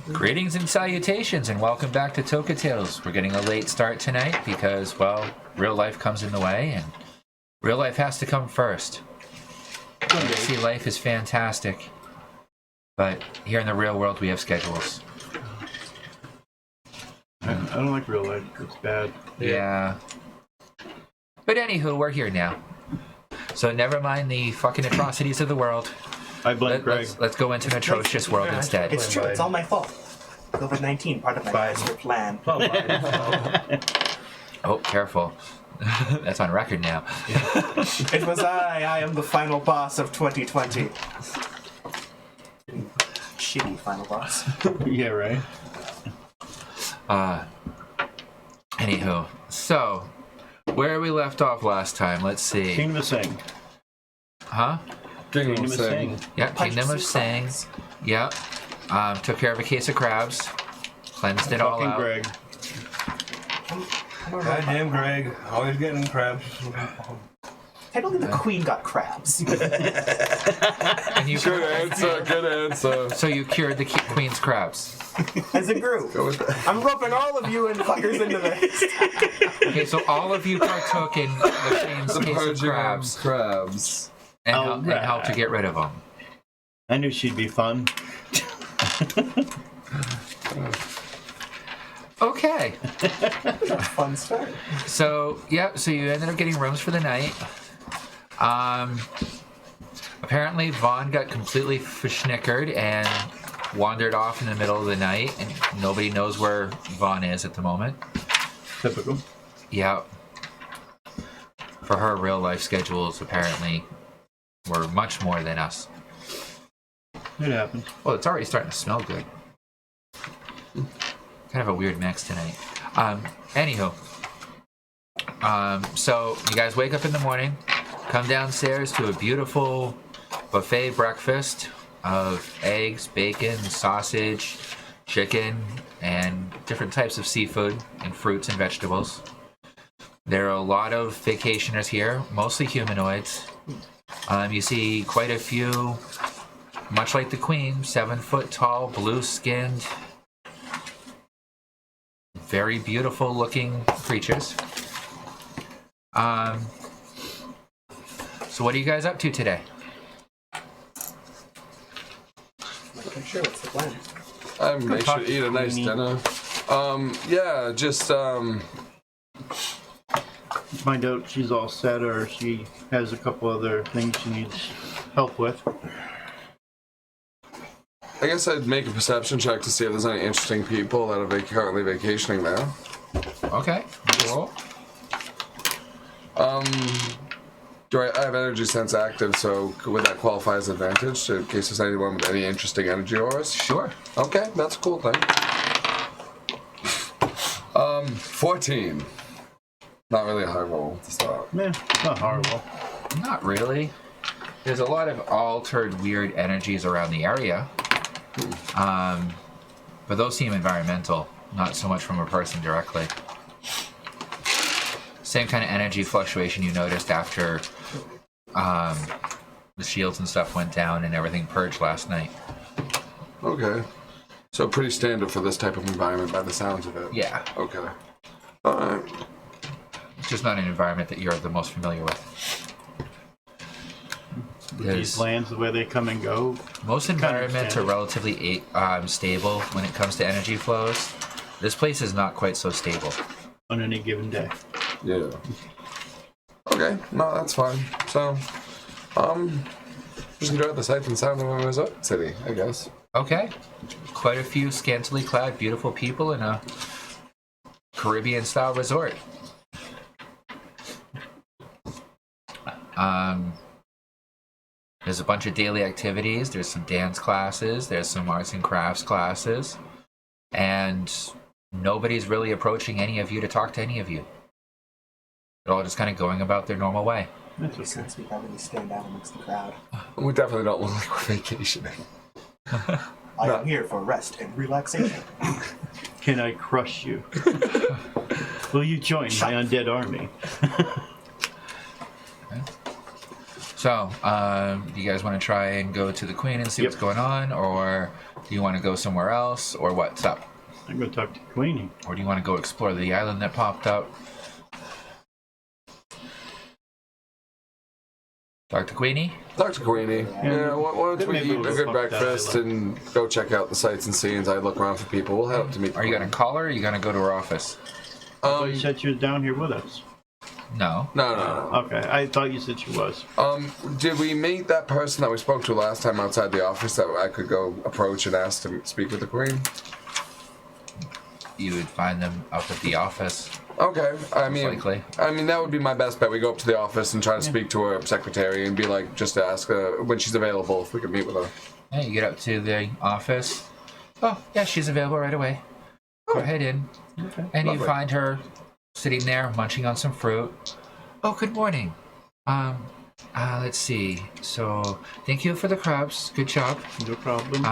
Greetings and salutations, and welcome back to Toka Tales. We're getting a late start tonight because, well, real life comes in the way, and real life has to come first. See, life is fantastic, but here in the real world, we have schedules. I don't like real life. It's bad. Yeah. But anywho, we're here now. So never mind the fucking atrocities of the world. I blame Greg. Let's go into an atrocious world instead. It's true. It's all my fault. COVID-19, part of my master plan. Oh, careful. That's on record now. It was I am the final boss of 2020. Shitty final boss. Yeah, right. Anywho, so where we left off last time, let's see. Kingdom of Sing. Huh? Kingdom of Sing. Yeah, Kingdom of Sing. Yep. Took care of a case of crabs. Cleansed it all out. Greg. Goddamn Greg, always getting crabs. I don't think the queen got crabs. And you Good answer. So you cured the queen's crabs. As a group. I'm roping all of you and fuckers into this. Okay, so all of you partook in the queen's case of crabs. And helped to get rid of them. I knew she'd be fun. Okay. Fun start. So you ended up getting rooms for the night. Apparently Vaughn got completely verschnickered and wandered off in the middle of the night, and nobody knows where Vaughn is at the moment. Typical. Yeah. For her, real life schedules apparently were much more than us. It happened. Well, it's already starting to smell good. Kind of a weird mix tonight. Anywho. So you guys wake up in the morning, come downstairs to a beautiful buffet breakfast of eggs, bacon, sausage, chicken, and different types of seafood and fruits and vegetables. There are a lot of vacationers here, mostly humanoids. You see quite a few, much like the queen, 7-foot tall, blue-skinned, very beautiful looking creatures. So what are you guys up to today? I'm sure what's the plan. I make sure to eat a nice dinner. Find out she's all set or she has a couple other things she needs help with. I guess I'd make a perception check to see if there's any interesting people that are currently vacationing there. Okay, roll. I have energy sense active, so would that qualify as advantage in case there's anyone with any interesting energy auras? Sure. Okay, that's a cool thing. 14. Not really a high roll to start. Yeah, not horrible. Not really. There's a lot of altered, weird energies around the area. But those seem environmental, not so much from a person directly. Same kind of energy fluctuation you noticed after the shields and stuff went down and everything purged last night. Okay. So pretty standard for this type of environment by the sounds of it. Yeah. Okay. Alright. It's just not an environment that you're the most familiar with. These lands, the way they come and go. Most environments are relatively stable when it comes to energy flows. This place is not quite so stable. On any given day. Yeah. Okay, no, that's fine. So, just enjoy the sights and sound of a resort city, I guess. Okay. Quite a few scantily clad, beautiful people in a Caribbean-style resort. There's a bunch of daily activities. There's some dance classes. There's some arts and crafts classes. And nobody's really approaching any of you to talk to any of you. They're all just kind of going about their normal way. Makes sense we can't really stand out amongst the crowd. We definitely don't look like we're vacationing. I am here for rest and relaxation. Can I crush you? Will you join my undead army? So, do you guys want to try and go to the queen and see what's going on, or Do you want to go somewhere else, or what's up? I'm gonna talk to Queenie. Or do you want to go explore the island that popped up? Talk to Queenie? Talk to Queenie. Yeah, once we Maybe eat we'll a go good fuck that breakfast island. and go check out the sights and scenes, I look around for people. We'll head up to meet. Are you going to call her, or are you going to go to her office? You said she was down here with us. No. No. Okay, I thought you said she was. Did we meet that person that we spoke to last time outside the office that I could go approach and ask to speak with the Queen? You would find them up at the office. Okay, Likely. I mean that would be my best bet. We go up to the office and try to speak to her secretary and be like, just to ask her when she's available if we could meet with her. Yeah, you get up to the office. Oh, yeah, she's available right away. Go ahead in. Okay. And you Lovely. find her sitting there munching on some fruit. Oh, good morning. Let's see. So, thank you for the crabs. Good job. No problem.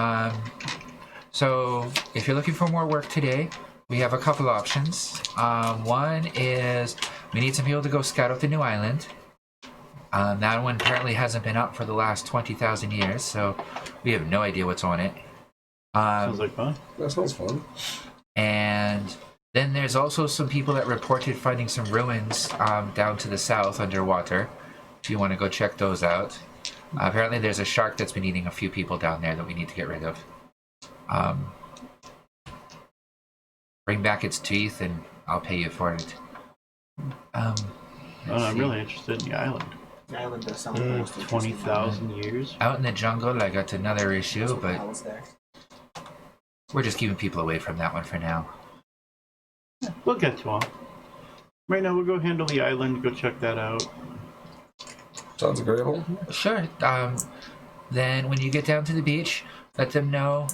So, if you're looking for more work today, we have a couple options. One is we need some people to go scout out the new island. That one apparently hasn't been up for the last 20,000 years, so we have no idea what's on it. Sounds like fun. That sounds fun. And then there's also some people that reported finding some ruins down to the south underwater. If you want to go check those out. Apparently there's a shark that's been eating a few people down there that we need to get rid of. Bring back its teeth and I'll pay you for it. I'm really interested in the island. The island does sound the most 20,000 years. Out in the jungle, I got another issue, interesting. but Hell's there. we're just keeping people away from that one for now. We'll get to them. Right now, we'll go handle the island, go check that out. Sounds agreeable. Sure. Then when you get down to the beach, let them know.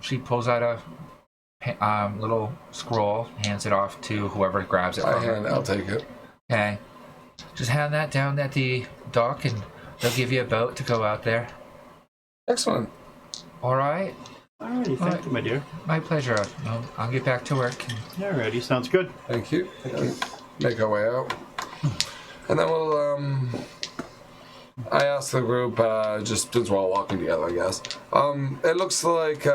She pulls out a little scroll, hands it off to whoever grabs it. I'll take it. Okay. Just hand that down at the dock, and they'll give you a boat to go out there. Excellent. All right. Alrighty, thank you, my dear. My pleasure. I'll get back to work. Alrighty, sounds good. Thank you. Make our way out. And then we'll, I asked the group, just since we're all walking together, I guess. It looks like,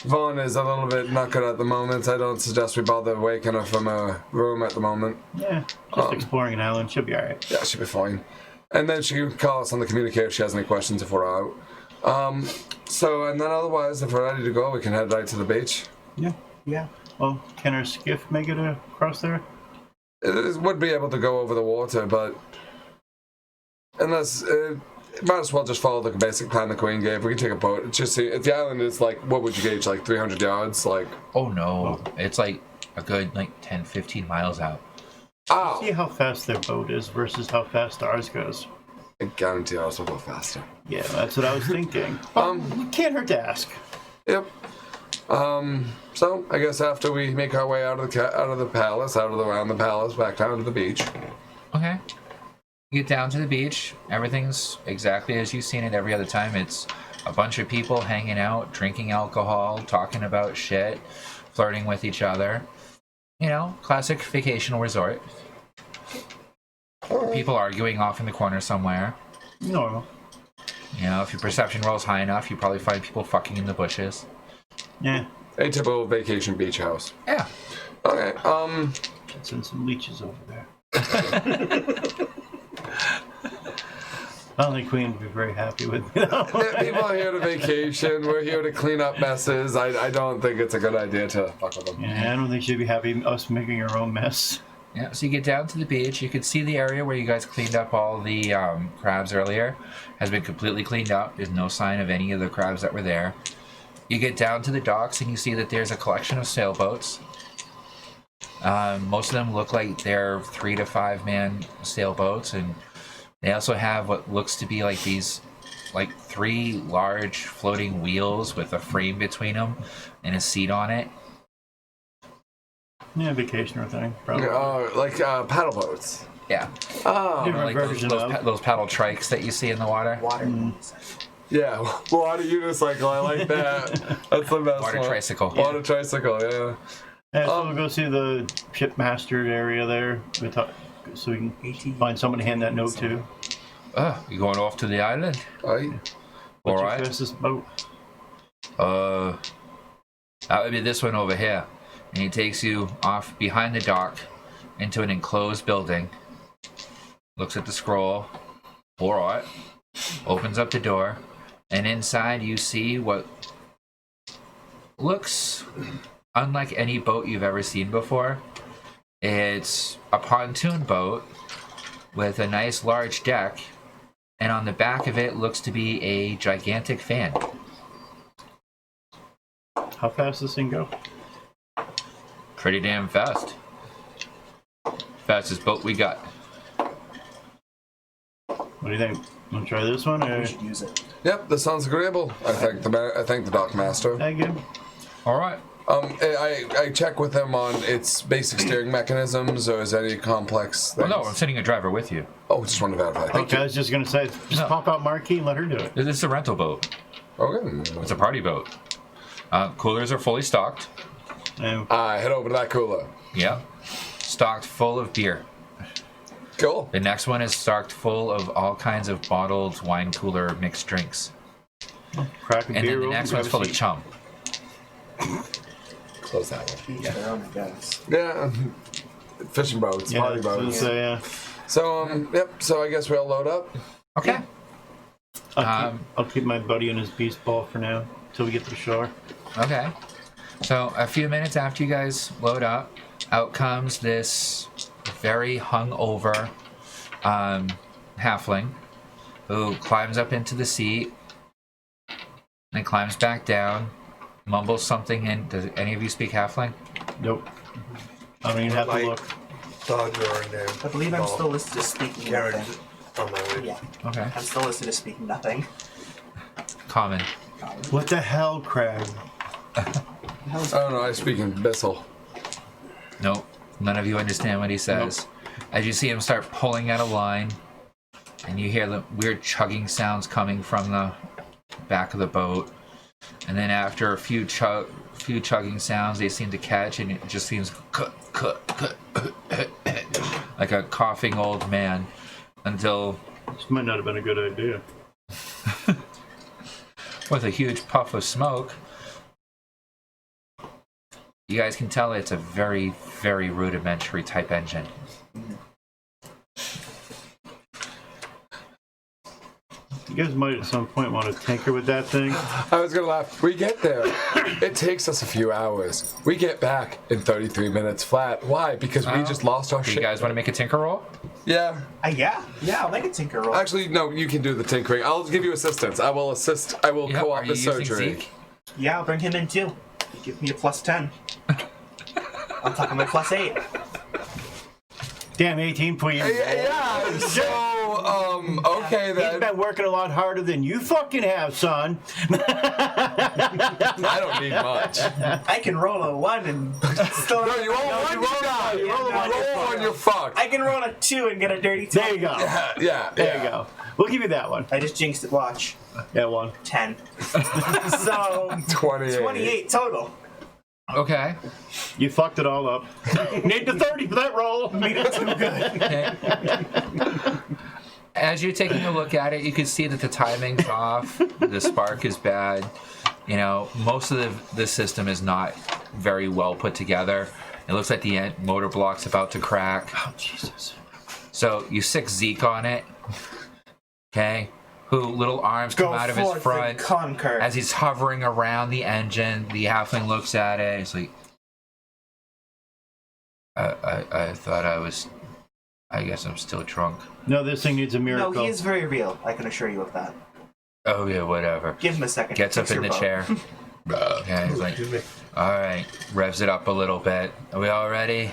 Vaughn is a little bit knackered at the moment. I don't suggest we bother waking her from her room at the moment. Yeah, just exploring an island. She'll be alright. Yeah, she'll be fine. And then she can call us on the communicator if she has any questions if we're out. And then otherwise, if we're ready to go, we can head right to the beach. Yeah. Well, can our skiff make it across there? It would be able to go over the water, but unless might as well just follow the basic plan the Queen gave. We can take a boat. It's just if the island is like, what would you gauge, like 300 yards? Like, Oh no, it's like a good 10, 15 miles out. See how fast their boat is versus how fast ours goes. I guarantee ours will go faster. Yeah, that's what I was thinking. Can't hurt to ask. Yep. So I guess after we make our way out of the palace, around the palace, back down to the beach. Okay. You get down to the beach. Everything's exactly as you've seen it every other time. It's a bunch of people hanging out, drinking alcohol, talking about shit, flirting with each other. You know, classic vacation resort. People arguing off in the corner somewhere. Normal. You know, if your perception roll's high enough, you probably find people fucking in the bushes. Yeah. A typical vacation beach house. Yeah. Okay. Let's send some leeches over there. I don't think Queen would be very happy with me. Yeah, people are here to vacation. We're here to clean up messes. I don't think it's a good idea to fuck with them. Yeah, I don't think she'd be happy us making our own mess. Yeah, so you get down to the beach. You can see the area where you guys cleaned up all the crabs earlier has been completely cleaned up. There's no sign of any of the crabs that were there. You get down to the docks and you see that there's a collection of sailboats. Most of them look like they're 3 to 5 man sailboats, and they also have what looks to be like these 3 large floating wheels with a frame between them and a seat on it. Yeah, vacationer thing, probably. Paddle boats. Yeah. Oh. You know, like those paddle trikes that you see in the water. Water. Yeah, water unicycle. I like that. That's the best Water one. tricycle. Water tricycle. Yeah. Yeah, so we'll go see the shipmaster area there. So we can find someone to hand that note to. You going off to the island? Right. What's All your right. fastest boat? That would be this one over here. And he takes you off behind the dock into an enclosed building. Looks at the scroll. Alright. Opens up the door. And inside you see what looks unlike any boat you've ever seen before. It's a pontoon boat with a nice large deck. And on the back of it looks to be a gigantic fan. How fast does this thing go? Pretty damn fast. Fastest boat we got. What do you think? Want to try this one? Or? We should use it. Yep, that sounds agreeable. I thank the dock master. Thank you. Alright. I check with him on its basic steering mechanisms, or is there any complex things? Well, no, I'm sending a driver with you. Oh, just want to verify. Thank Okay, I was just going to say, just pop out Marquee and let her do it. This is a rental boat. you. Okay. It's a party boat. Coolers are fully stocked. Head over to that cooler. Yeah. Stocked full of beer. Cool. The next one is stocked full of all kinds of bottled wine cooler mixed drinks. Crack a And beer then the open, next grab one's a full of seat. chum. Close that one. Each their own, I guess. Yeah. Fishing boats, Yeah, party boats. so, yeah. So, yep. So I guess we'll load up. Okay. I'll keep my buddy and his beast ball for now until we get to the shore. Okay. So a few minutes after you guys load up, out comes this very hungover halfling who climbs up into the seat and climbs back down, mumbles something in. Does any of you speak halfling? Nope. I don't even have to Like- look. Dogs are in there. I believe I'm still listed as speaking Karen's nothing. on my way. Yeah, Okay. I'm still listed as speaking nothing. Common. What the hell, Craig? I don't know. I speak in Bissell. Nope. None of you understand what he says. As you see him start pulling at a line, and you hear the weird chugging sounds coming from the back of the boat. And then after a few chugging sounds, they seem to catch, and it just seems like a coughing old man until, This might not have been a good idea. with a huge puff of smoke, you guys can tell it's a very, very rudimentary type engine. You guys might at some point want to tinker with that thing. I was gonna laugh. We get there. It takes us a few hours. We get back in 33 minutes flat. Why? Because we just lost our Do shit. you guys want to make a tinker roll? Yeah. Yeah, I'll make a tinker roll. Actually, no. You can do the tinkering. I'll give you assistance. I will assist. I will Yep, co-op are the you using surgery. Zeke? Yeah, I'll bring him in too. Give me a +10. On top of my +8. Damn, 18 for you. Yeah. So, okay He's then. been working a lot harder than you fucking have, son. I don't need much. I can roll a 1 and still. No, you roll one. You got. You roll one. You're fucked. I can roll a 2 and get a dirty 20. There you go. Yeah. There you go. We'll give you that one. I just jinxed it. Watch. That one. 10. So 28. 28 total. Okay. You fucked it all up. Need the 30 for that roll. Made it too good. Okay. As you're taking a look at it, you can see that the timing's off. The spark is bad. You know, most of the system is not very well put together. It looks like the motor block's about to crack. Oh, Jesus. So you stick Zeke on it. Okay. Who little arms come Go out of his forth front. and conquer. As he's hovering around the engine, the halfling looks at it. He's like, I thought I guess I'm still drunk. No, this thing needs a miracle. No, he is very real. I can assure you of that. Oh yeah, whatever. Give him a second. Gets up Fix in the your boat. chair. Okay, he's like, all right, revs it up a little bit. Are we all ready?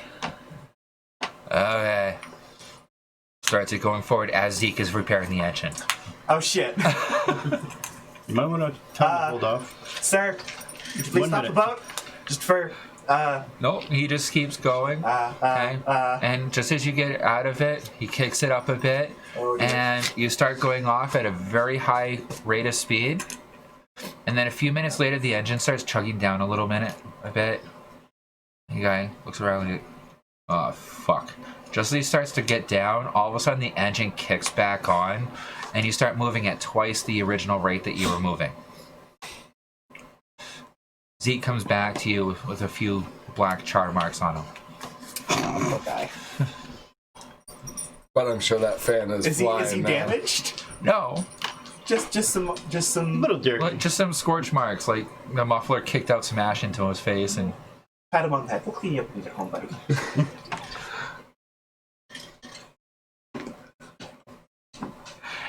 Okay. Starts it going forward as Zeke is repairing the engine. Oh shit. You might want to tell him to hold off. Sir, could you please 1 stop the minute. boat? Just for, Nope, he just keeps going. Okay. And just as you get out of it, he kicks it up a bit, Oh, dear. and you start going off at a very high rate of speed. And then a few minutes later, the engine starts chugging down a bit. The guy looks around and oh fuck. Just as he starts to get down, all of a sudden the engine kicks back on, and you start moving at twice the original rate that you were moving. Zeke comes back to you with a few black char marks on him. Poor guy. But I'm sure that fan is flying Is he now. damaged? No, Just some. Little dirty. like just some scorch marks. Like the muffler kicked out some ash into his face, and Pat him on the head. We'll clean you up when you get home, buddy.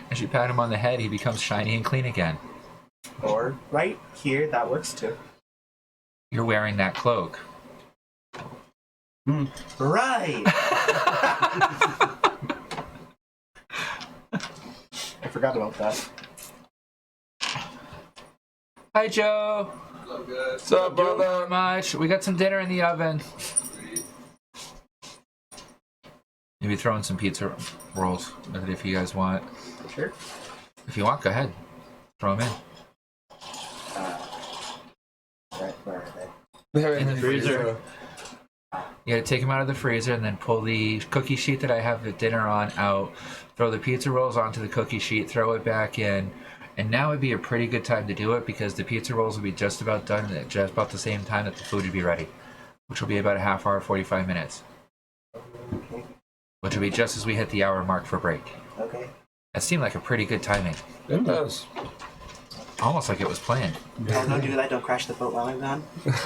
as you pat him on the head, he becomes shiny and clean again. Or right here, that works too. You're wearing that cloak. Right. I forgot about that. Hi, Joe. What's up, brother? Not much. We got some dinner in the oven. Maybe throw in some pizza rolls with it if you guys want. Sure. If you want, go ahead. Throw them in. Right, where are they? They're In the freezer. freezer. You gotta take them out of the freezer and then pull the cookie sheet that I have the dinner on out. Throw the pizza rolls onto the cookie sheet, throw it back in. And now would be a pretty good time to do it because the pizza rolls will be just about done at just about the same time that the food would be ready, which will be about a half hour, 45 minutes. Okay. Which will be just as we hit the hour mark for break. Okay. That seemed like a pretty good timing. It does. Almost like it was planned. Don't do that. Don't crash the boat while I'm gone.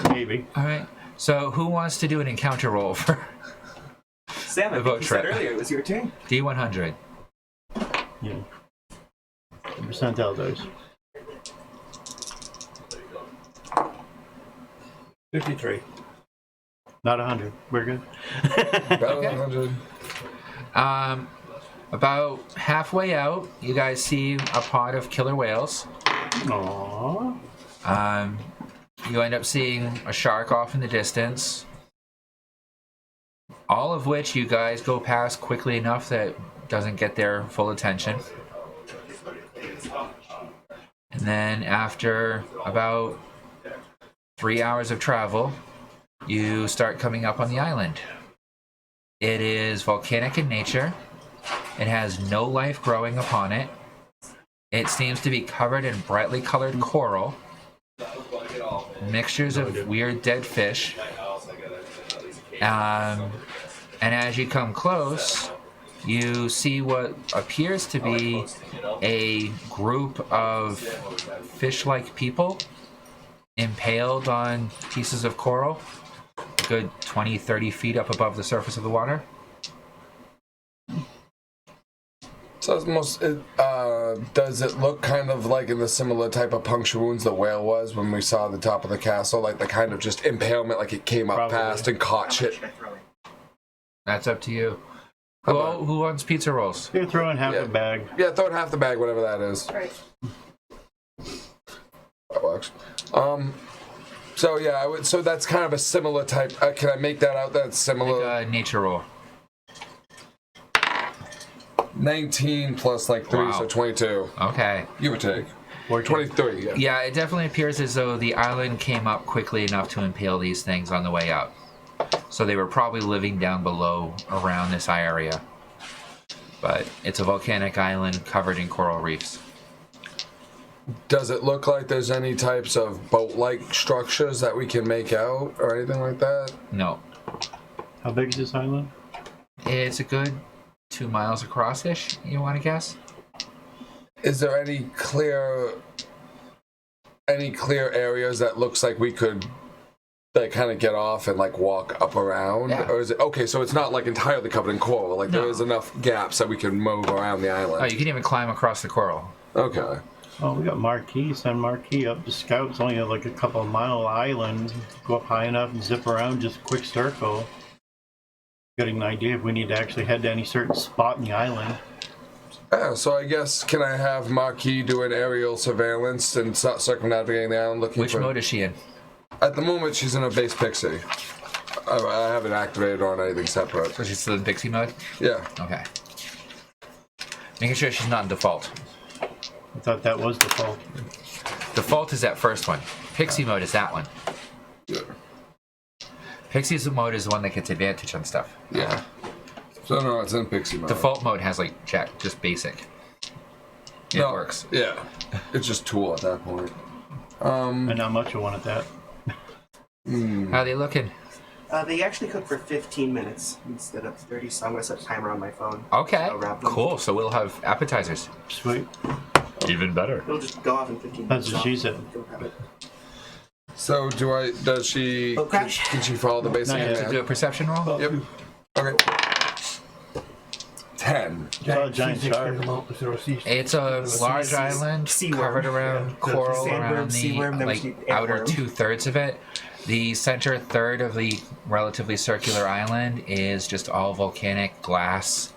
Maybe. All right. So who wants to do an encounter roll for Sam, I The think boat you said trip. earlier it was your turn. D100? Yeah. Percentile dice. 53. Not 100. We're good. Better than 100. About halfway out, you guys see a pod of killer whales. Aww. You end up seeing a shark off in the distance. All of which you guys go past quickly enough that it doesn't get their full attention. And then after about 3 hours of travel, you start coming up on the island. It is volcanic in nature. It has no life growing upon it. It seems to be covered in brightly colored coral, mixtures of weird dead fish. And as you come close, you see what appears to be a group of fish-like people impaled on pieces of coral, a good 20, 30 feet up above the surface of the water. So it's does it look kind of like in the similar type of puncture wounds the whale was when we saw the top of the castle? Like the kind of just impalement, like it came up Probably. past and caught shit? Should I throw in? That's up to you. How about- Who wants pizza rolls? You throw in half Yeah. the bag. Yeah, throw in half the bag, whatever that is. Right. That works. So yeah, so that's kind of a similar type. Can I make that out? That's Make similar. a nature roll. 19 plus like 3, Wow. so 22. Okay. Give or take. Or 23. Yeah. Yeah, it definitely appears as though the island came up quickly enough to impale these things on the way up. So they were probably living down below around this area. But it's a volcanic island covered in coral reefs. Does it look like there's any types of boat-like structures that we can make out or anything like that? No. How big is this island? It's a good 2 miles across-ish, you want to guess? Is there any clear areas that looks like we could like kind of get off and like walk up around? Yeah. Or is it okay, so it's not like entirely covered in coral, like No. there is enough gaps that we can move around the Oh, island? you can even climb across the coral. Okay. Oh, we got Marquee. Send Marquee up to scout. It's only like a couple of mile island. Go up high enough and zip around, just a quick circle. Getting an idea if we need to actually head to any certain spot in the island. Yeah, so I guess can I have Marquis do an aerial surveillance and start circumnavigating the island looking Which for... mode is she in? At the moment, she's in a base pixie. I haven't activated her on anything separate. So she's still in pixie mode? Yeah. Okay. Making sure she's not in default. I thought that was default. Default is that first one. Pixie mode is that one. Yeah. Pixie's mode is the one that gets advantage on stuff. Yeah. So no, it's in pixie mode. Default mode has like check, just basic. It works. Yeah. It's just tool at that point. And not much of one at that. How are they looking? They actually cook for 15 minutes instead of 30, so I'm going to set a timer on my phone. Okay, I'll wrap them. cool. So we'll have appetizers. Sweet. Even better. It'll just go off in 15 That's minutes. what she said. Go grab it. So does she, Oh, crash. can she follow the basic Not yet. command? Do a perception roll? Yep. Okay. 10. Saw a giant shark. It's a large island sea worm. covered around Yeah. coral Sandworm, around sea the worm, then we like see outer airworm. 2/3 of it. The center third of the relatively circular island is just all volcanic glass,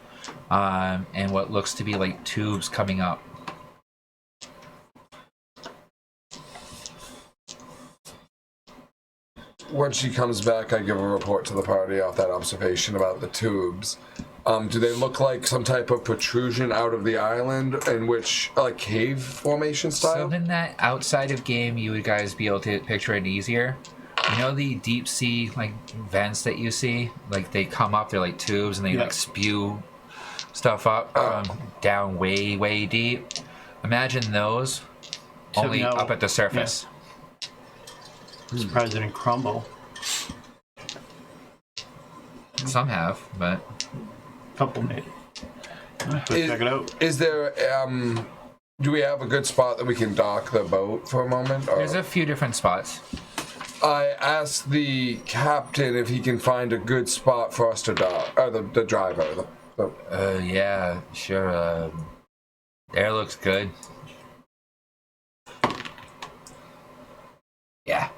and what looks to be like tubes coming up. When she comes back, I give a report to the party off that observation about the tubes. Do they look like some type of protrusion out of the island, in which, like, cave formation style? Something that outside of game you would guys be able to picture it easier. You know the deep sea like vents that you see? Like they come up, they're like tubes, and they Yeah. like spew stuff up down way, way deep. Imagine those, Except only now- up at the surface. I'm surprised it didn't crumble. Some have, but Couple made it. Go check it out. Is there, do we have a good spot that we can dock the boat for a moment? Or? there's a few different spots. I asked the captain if he can find a good spot for us to dock, or the driver. Yeah, sure. There looks good. Yeah.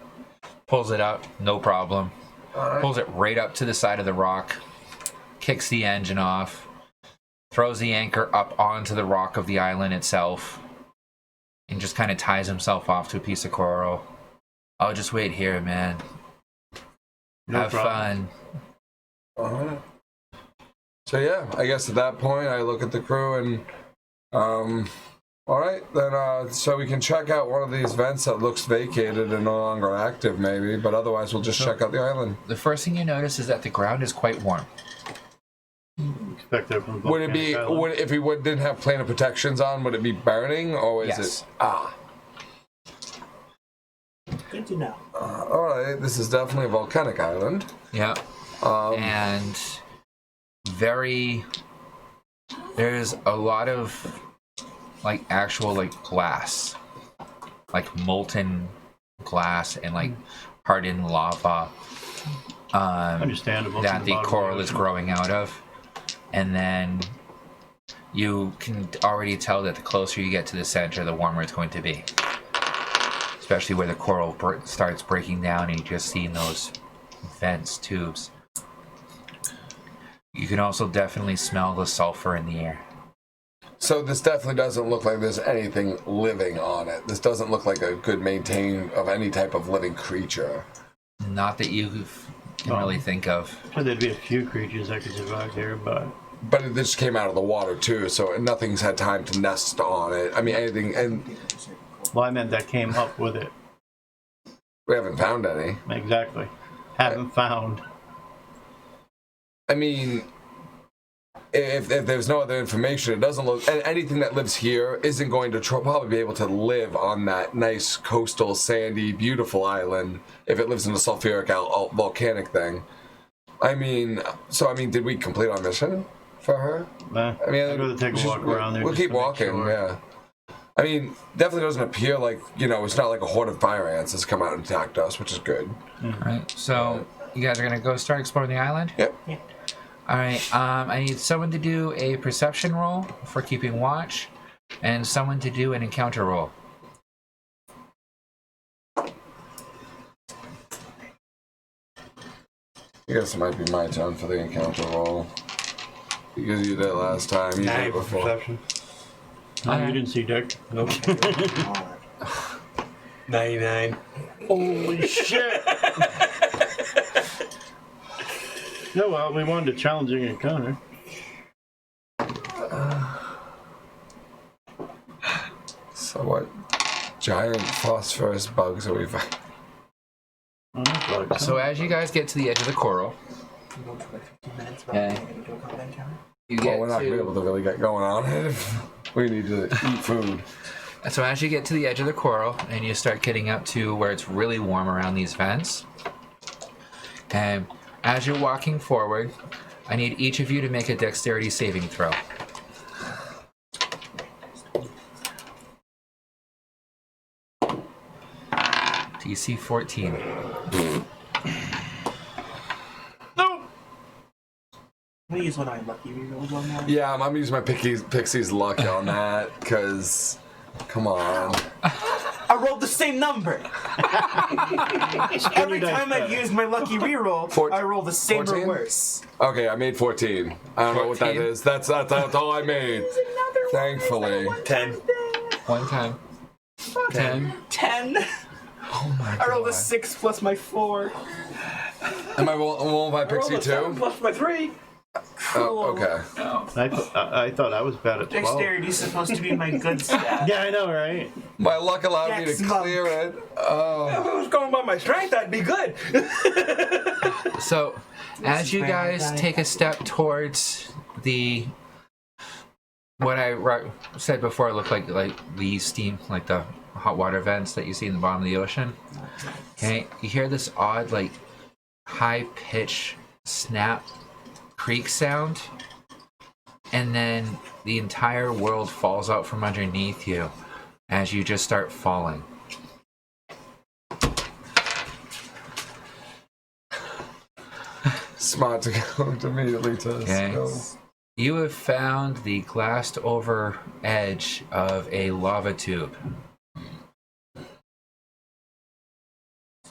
Pulls it up, no problem. Alright. Pulls it right up to the side of the rock, kicks the engine off, throws the anchor up onto the rock of the island itself, and just kind of ties himself off to a piece of coral. I'll just wait here, man. No Have problem. fun. Alright. So yeah, I guess at that point I look at the crew and, alright, then so we can check out one of these vents that looks vacated and no longer active maybe, but otherwise we'll just check out the island. The first thing you notice is that the ground is quite warm. Expect that from Would it be, volcanic island. if we didn't have planar protections on, would it be burning or is Yes. it? Ah. Good to know. Alright, this is definitely a volcanic island. Yeah. And there's a lot of like actual like glass, like molten glass and like hardened lava Understandable. that from the bottom of coral is ocean. growing out of. And then you can already tell that the closer you get to the center, the warmer it's going to be. Especially where the coral starts breaking down and you just see those vents, tubes. You can also definitely smell the sulfur in the air. So this definitely doesn't look like there's anything living on it. This doesn't look like a good maintain of any type of living creature. Not that you can really think of. So there'd be a few creatures that could survive here, but But it just came out of the water too, so nothing's had time to nest on it. I mean, anything, and well, I meant that came up with it. we haven't found any. Exactly. Haven't found. I mean, if there's no other information, it doesn't look. And anything that lives here isn't going to probably be able to live on that nice coastal, sandy, beautiful island if it lives in a sulfuric volcanic thing. I mean, did we complete our mission for her? I mean, I'd rather take a walk around there. We'll just keep to make walking, sure. yeah. I mean, definitely doesn't appear like, it's not like a horde of fire ants has come out and attacked us, which is good. Alright, so you guys are gonna go start exploring the island? Yep. Yeah. Alright, I need someone to do a perception roll for keeping watch, and someone to do an encounter roll. I guess it might be my turn for the encounter roll. Because you did it last time, you did it before. Perception. Oh, you didn't see Dick? Nope. 99. Holy shit! No, well, we wanted a challenging encounter. So what giant phosphorus bugs are we finding? Oh, that's like So as you guys get to the edge of the coral, Okay. you Well, get we're not going to be able to really get going on it if we need to eat food. So as you get to the edge of the coral and you start getting up to where it's really warm around these vents, And as you're walking forward, I need each of you to make a dexterity saving throw. DC 14. No! I'm gonna use one of my lucky rerolls on that. Yeah, I'm gonna use my Pixie's luck on that, because, come on. I rolled the same number! Every time I've used my lucky reroll, I roll the same 14? or worse. Okay, I made 14. I don't know what that 14? is. That's all I made. Thankfully. 10. One time. 10. 10! Oh my god. I rolled a 6 plus my 4. Am I rolling my I rolled Pixie a 7 too? plus my 3. Oh, okay. I thought I was bad at 12. Dexterity's supposed to be my good stat. Yeah, I know, right? My luck allowed me Dex to monk. clear it. If I was going by my strength, I'd be good. So, as you guys take a step towards the what I said before, looked like the steam, like the hot water vents that you see in the bottom of the ocean. Okay, you hear this odd, like, high pitch snap creak sound, and then the entire world falls out from underneath you as you just start falling. Smart to go immediately to Okay. go. You have found the glassed over edge of a lava tube.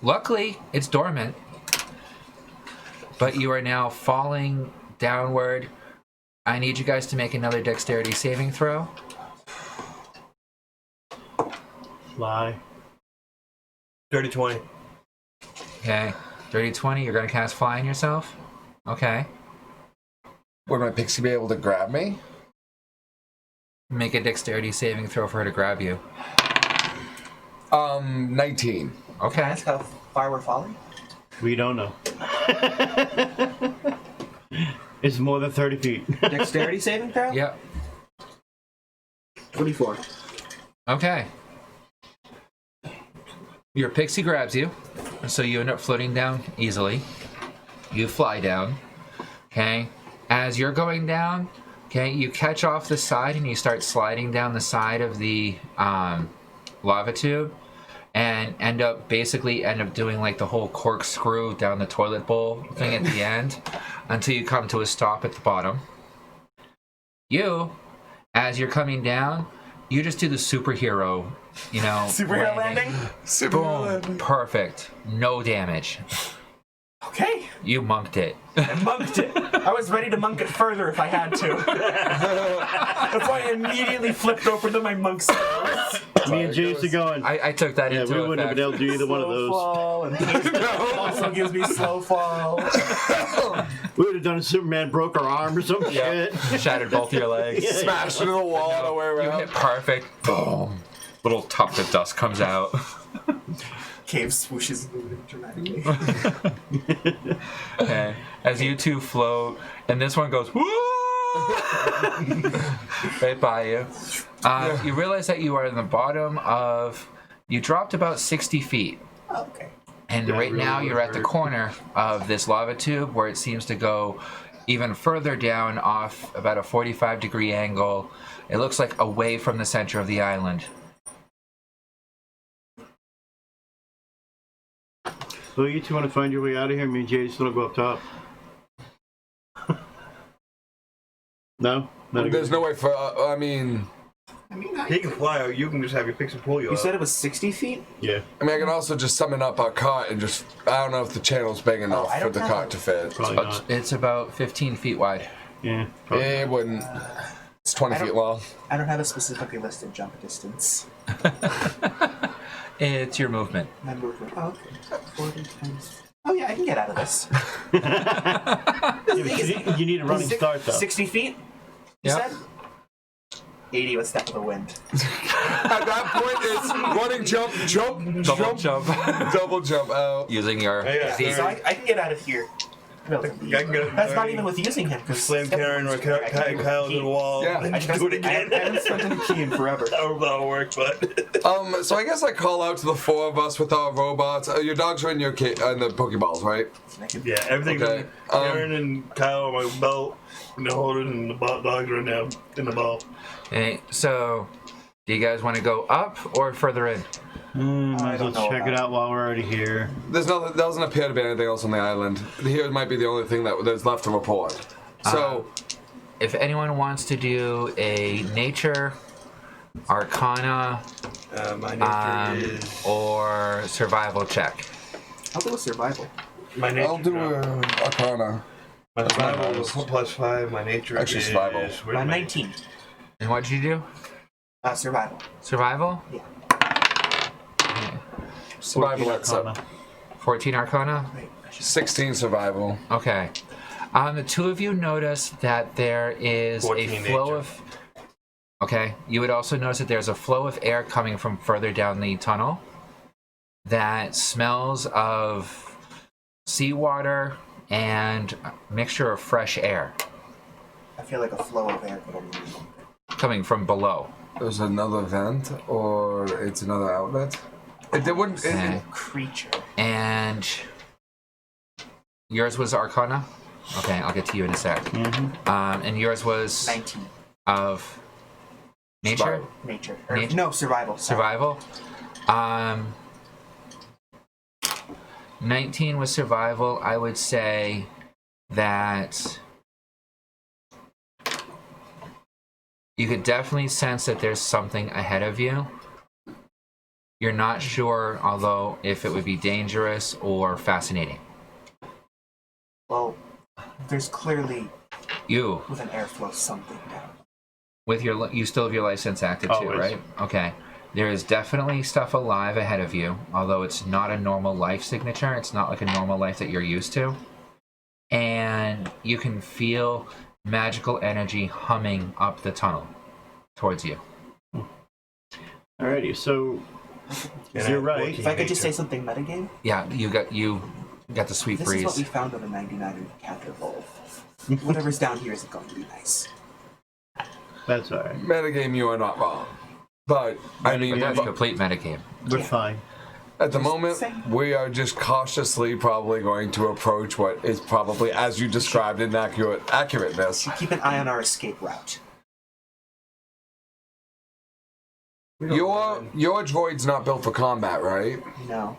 Luckily, it's dormant, but you are now falling downward. I need you guys to make another dexterity saving throw. Fly. 30-20. Okay, dirty 20, you're going to cast fly on yourself? Okay. Would my Pixie be able to grab me? Make a dexterity saving throw for her to grab you. 19. Okay. That's how far we're falling? We don't know. It's more than 30 feet. Dexterity saving throw? Yep. 24. Okay. Your pixie grabs you, so you end up floating down easily. You fly down. Okay. As you're going down, okay, you catch off the side and you start sliding down the side of the lava tube, and end up doing like the whole corkscrew down the toilet bowl thing at the end, until you come to a stop at the bottom. You, as you're coming down, you just do the superhero, Superhero landing? Boom. Perfect. No damage. Okay. You monked it. I monked it. I was ready to monk it further if I had to. That's why I immediately flipped over to my monk skills. Me and James are going. I took that Yeah, into we wouldn't have been able to do either one of Slow those. fall, and Cave also gives me slow fall. We would have done a Superman broke our arm or some shit. Shattered both your legs. Yeah. Smashed into the wall on the way You around. hit perfect. Boom. Little tuft of dust comes out. Cave swooshes dramatically. Okay. As you two float, and this one goes, woo! Right by you. You realize that you are in the bottom of. You dropped about 60 feet. Okay. And Yeah, right really now you're at the hurt. corner of this lava tube where it seems to go even further down off about a 45-degree angle. It looks like away from the center of the island. So you two want to find your way out of here? Me and Jay just want to go up top. No? There's no way for, I mean, He can fly, or you can just have your Pixie pull you you up. said it was 60 feet? Yeah. I can also just summon up our cart and just, I don't know if the channel's big enough I for don't the know. cart to fit. Probably not. It's about 15 feet wide. Yeah. Probably. It wouldn't. It's 20 I don't- feet long. I don't have a specifically listed jump distance. It's your movement. My movement. Oh, okay. 40 times. Oh, yeah, I can get out of this. Yeah, but you need a running start, though. 60 feet? You Yep. said? 80 with step of the wind. At that point, it's running, jump, Double jump. double jump out. Using your Yeah. feet. So I can get out of here. relatively I can get That's not even with using him, because Slam Karen or Kyle to the wall. Yeah. And I just do it again. haven't spent any key in forever. That'll work, but So I guess I call out to the four of us with our robots. Your dogs are in your in the Pokeballs, right? yeah, everything. Okay, Karen and Kyle are my belt, and the holders and the dogs are in the ball. Okay, so do you guys want to go up or further in? Might as well check it out while we're already here. There's nothing. There doesn't appear to be anything else on the island. Here might be the only thing there's left to report. So, If anyone wants to do a nature, arcana, My nature is or survival check. I'll do a survival. my nature. I'll do a Arcana. My survival my is +5. My nature Actually, is survival. where's 19. And what did you do? Survival. Survival? Yeah. Survival at Arcana. 14 arcana? 16 survival. Okay. The two of you notice that there is a 14 flow nature. of... Okay. You would also notice that there's a flow of air coming from further down the tunnel that smells of seawater and a mixture of fresh air I feel like a flow of air could only be coming from below. There's another vent, or it's another outlet. It wouldn't. Okay. creature. And yours was arcana? Okay, I'll get to you in a sec. And yours was 19. of nature? Nature. Nature? No, survival. Sorry. Survival. 19 was survival. I would say that you could definitely sense that there's something ahead of you. You're not sure, although, if it would be dangerous or fascinating. Well, there's clearly, You, with an airflow, something down. with your, you still have your license active too, Always. right? Okay. There is definitely stuff alive ahead of you, although it's not a normal life signature. It's not like a normal life that you're used to. And you can feel magical energy humming up the tunnel towards you. Alrighty, so you're right. If I could just say something metagame, Yeah, you got the sweet this breeze. is what we found on the 99 Capture Bowl. Whatever's down here isn't going to be nice. That's alright. Metagame, you are not wrong. But I mean, But that's complete metagame. We're Yeah. fine. at the moment, saying. we are just cautiously probably going to approach what is probably, as you described, accurateness. Keep an eye on our escape route. Your droid's not built for combat, right? No.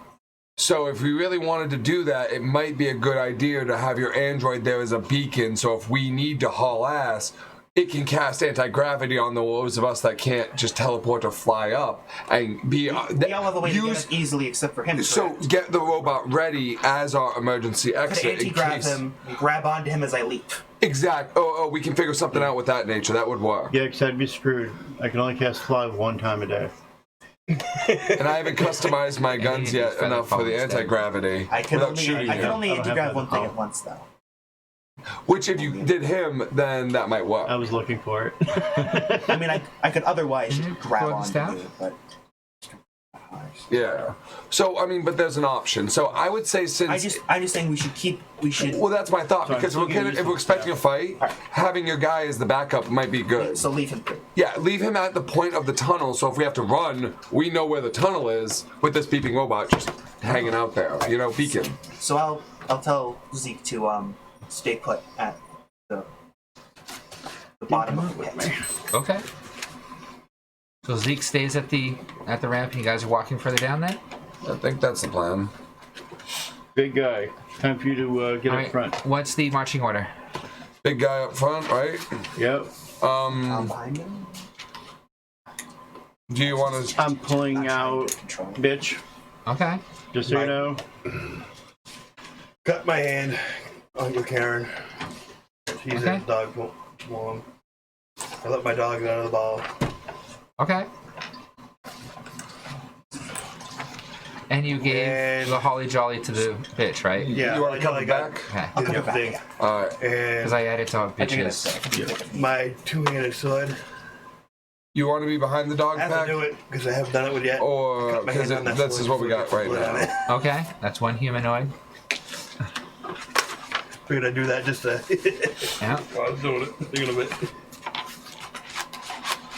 So if we really wanted to do that, it might be a good idea to have your android there as a beacon, so if we need to haul ass, it can cast anti-gravity on those of us that can't just teleport or fly up and be... We all have a way to get us easily except for him. So correct? get the robot ready as our emergency Could exit in anti-grab case... him and grab onto him as I leap. Exact. Oh, we can figure something out with that nature. That would work. Yeah, because I'd be screwed. I can only cast fly one time a day. And I haven't customized my guns you yet feather enough for the fall instead. anti-gravity I can without only shooting him. I don't anti-grab have one that thing power. at once, though. Which, if you did him, then that might work. I was looking for it. I mean, I could otherwise Mhm. grab Go with the onto staff? you, but Yeah. So, I mean, but there's an option. So I would say since... I'm just saying we should. Well, that's my thought, So I'm because still gonna if use we're expecting a fight, Alright. having your guy as the backup might be good. So leave him through. Yeah, leave him at the point of the tunnel, so if we have to run, we know where the tunnel is with this beeping robot just hanging out there. You know, beacon. So I'll tell Zeke to stay put at the bottom of the pit. Okay. So Zeke stays at the ramp, and you guys are walking further down then? I think that's the plan. Big guy. Time for you to get All up right. front. What's the marching order? Big guy up front, right? Yep. I'm behind him. Do you want to... I'm pulling Not trying out to control. bitch. Okay. Just so you Right. know. Cut my hand, Uncle Karen. She's Okay. in the dog one. I let my dog out of the ball. Okay. And you gave And- the holly jolly to the bitch, right? Yeah, You want to until come I got back? Okay. I'll come the back. thing. Yeah. Alright. Because And I added to I think bitches. that's my two-handed sword. You want to be behind the dog I have pack? to do it because I haven't done it with yet. Or... Cut my Because hand on that this sword is what we before got right I put it on now. it. Okay, that's one humanoid. Figured I'd do that just to. Yeah. While I was doing it. Thinking of it.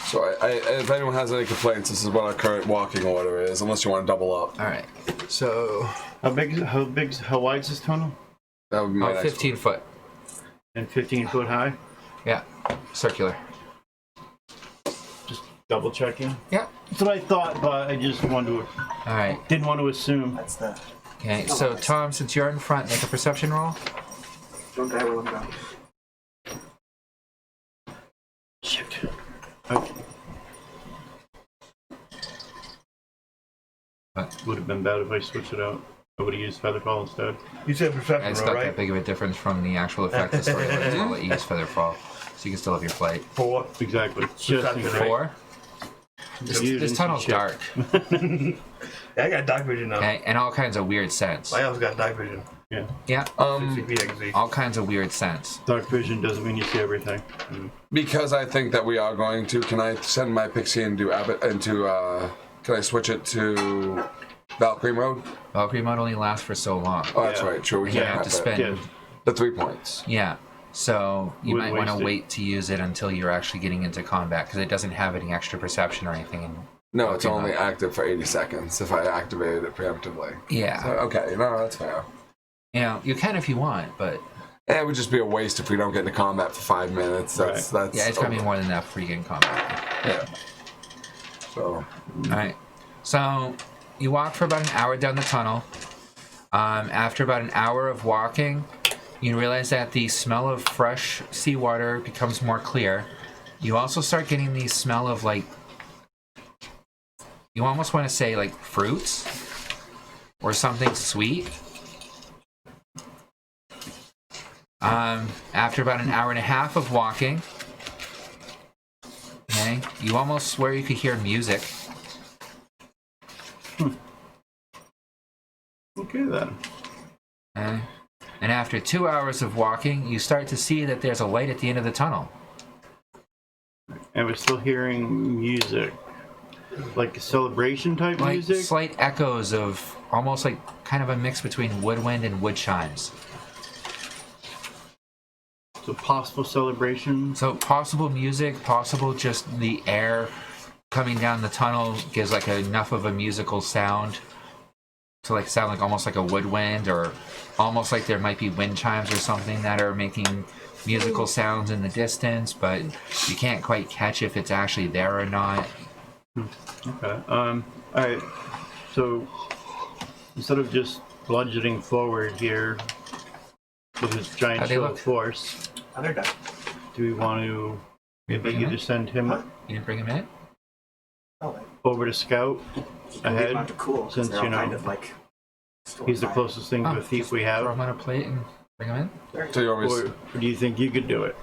So if anyone has any complaints, this is what our current walking order is, unless you want to double up. All right. So How wide is this tunnel? That would be my about next 15 foot. And 15 foot high? Yeah. Circular. Just double checking. Yeah. That's what I thought, but I just All right. didn't want to assume. That's the. Okay. So Tom, since you're in front, make a perception roll. Don't die while I'm gone. Shit. Okay. Would have been bad if I switched it out. I would have used Featherfall instead. You said perception, It's roll, not right? that big of a difference from the actual effect of story as well that you use Featherfall. So you can still have your flight. 4. Exactly. Just in case. 4. This tunnel's shit. dark. Yeah, I got dark vision now. Okay, and all kinds of weird scents. I also got dark vision. Yeah. Yeah, 60 feet I can see. all kinds of weird scents. Dark vision doesn't mean you see everything. Because I think that we are going to. Can I send my pixie into Abbott into? Can I switch it to Valkyrie mode? Valkyrie mode only lasts for so long. Oh, that's Yeah. right. True. We You can't have have to it. spend. Yeah. The 3 points. Yeah. So you Wouldn't might want waste to it. wait to use it until you're actually getting into combat because it doesn't have any extra perception or anything. And No, it's Valkyrie only mode. active for 80 seconds if I activated it preemptively. Yeah. So, okay, no, that's fair. You know, you can if you want, but It would just be a waste if we don't get into combat for 5 minutes. That's yeah, it's gonna be more than that before you get in combat. Yeah. So All right. So you walk for about an hour down the tunnel. After about an hour of walking, you realize that the smell of fresh seawater becomes more clear. You also start getting the smell of like, you almost want to say like fruits or something sweet. After about an hour and a half of walking, okay, you almost swear you could hear music. Okay then. Okay. And after 2 hours of walking, you start to see that there's a light at the end of the tunnel. And we're still hearing music. Like a celebration type Like music? slight echoes of almost like kind of a mix between woodwind and wood chimes. So possible celebration. So possible music, possible just the air coming down the tunnel gives like enough of a musical sound to like sound like almost like a woodwind, or almost like there might be wind chimes or something that are making musical sounds in the distance, but you can't quite catch if it's actually there or not. Okay. Alright. So instead of just bludgeoning forward here with his giant How'd they show look? of force, Other guy. do we want to maybe bring him either in? send him Huh? You didn't bring him in? Oh, like, over to scout leave him ahead? out to cool. 'Cause since, they're all you know, kind of like. He's the closest thing to a thief we Throw have. him on a plate and bring him in? So you always. Or do you think you could do it?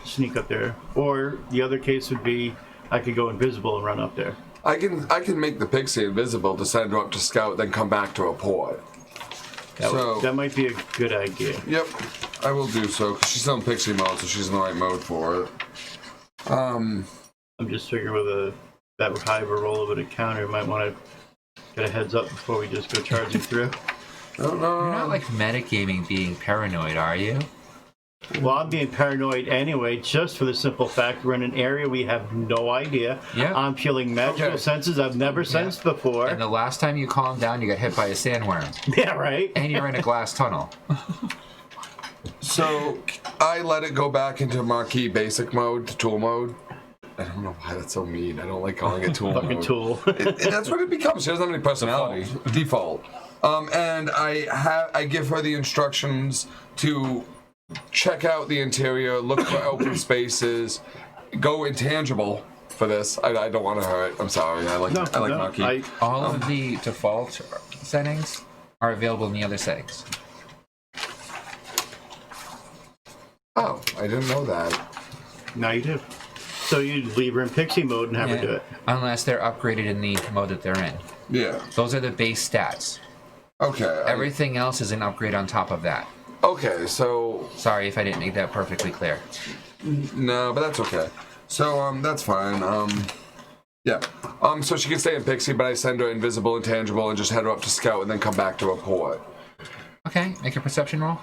Sneak up there. Or the other case would be I could go invisible and run up there. I can make the pixie invisible to send her up to scout, then come back to report. That might be a good idea. Yep, I will do so because she's still in pixie mode, so she's in the right mode for it. I'm just figuring with that high of a roll of a counter, might want to get a heads up before we just go charging through. You're not like metagaming being paranoid, are you? Well, I'm being paranoid anyway, just for the simple fact we're in an area we have no idea. Yeah. I'm feeling magical Okay. senses I've never sensed before. And the last time you calmed down, you got hit by a sandworm. Yeah, right? And you're in a glass tunnel. So I let it go back into Marquee basic mode to tool mode. I don't know why that's so mean. I don't like calling it tool Fucking mode. tool. That's what it becomes. She doesn't have any personality. Default. And I give her the instructions to check out the interior, look for open spaces, go intangible for this. I don't want to hurt. I'm sorry. I like Marquee. All of the default settings are available in the other settings. Oh, I didn't know that. Now you do. So you'd leave her in pixie mode and have her do it. Unless they're upgraded in the mode that they're in. Yeah. Those are the base stats. Okay. Everything else is an upgrade on top of that. Okay, so Sorry if I didn't make that perfectly clear. no, but that's okay. So that's fine. Yeah. So she can stay in Pixie, but I send her invisible, intangible, and just head her up to scout, and then come back to report. Okay, make a perception roll.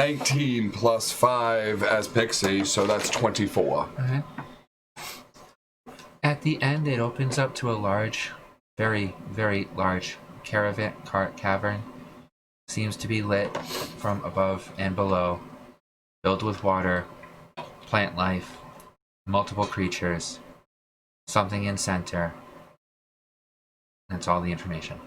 19 plus 5 as Pixie, so that's 24. Okay. At the end, it opens up to a large, very, very large cavern. Seems to be lit from above and below, filled with water, plant life, multiple creatures, something in center. That's all the information.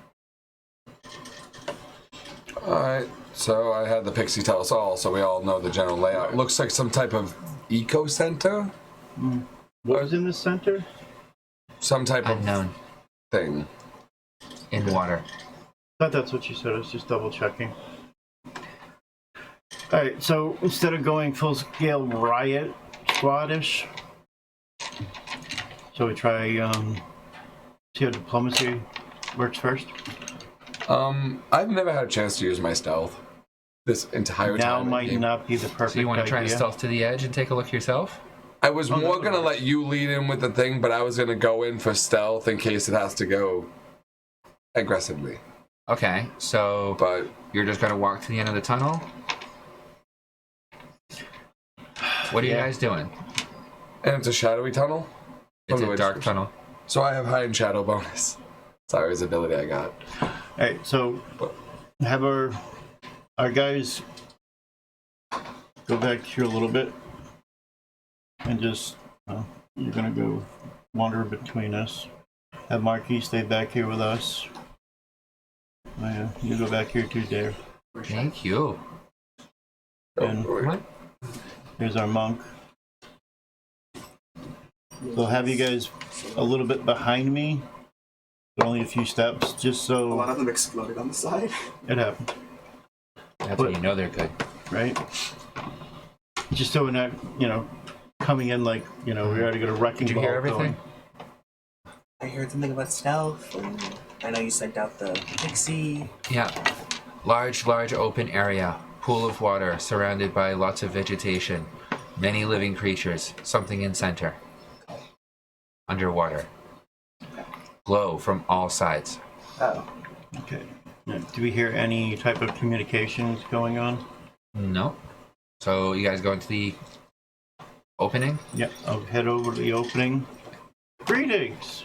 Alright, so I had the Pixie tell us all, so we all know the general layout. Looks like some type of eco center? What was in the center? Some type Unknown. of thing. In water. I thought that's what you said. I was just double checking. Alright, so instead of going full scale riot squadish, so we try see how diplomacy works first. I've never had a chance to use my stealth this entire Now time. might not be the perfect So you want to try to idea. stealth to the edge and take a look yourself? I was more no. gonna let you lead in with the thing, but I was gonna go in for stealth in case it has to go aggressively. Okay, so But you're just going to walk to the end of the tunnel? What are you Yeah. guys doing? and it's a shadowy tunnel. It's Oh, no, a dark tunnel. So I have hide and shadow bonus. Sorry, his ability I got. Alright, so have our guys go back here a little bit and just you're gonna go wander between us. Have Marquis stay back here with us. Oh, yeah, you go back here too, Dave. Thank you. And What? here's our monk. So have you guys a little bit behind me, but only a few steps, just A lot so of them exploded on the side. it happens, That's when you know they're good. right? Just so we're not, coming in like, we already got a wrecking Did you ball hear everything? going. I heard something about stealth, and I know you sent out the pixie. Yeah. Large open area. Pool of water surrounded by lots of vegetation. Many living creatures. Something in center. Underwater. Glow from all sides. Oh. Okay. Yeah, do we hear any type of communications going on? No. So you guys go into the opening? Yep, I'll head over to the opening. Greetings!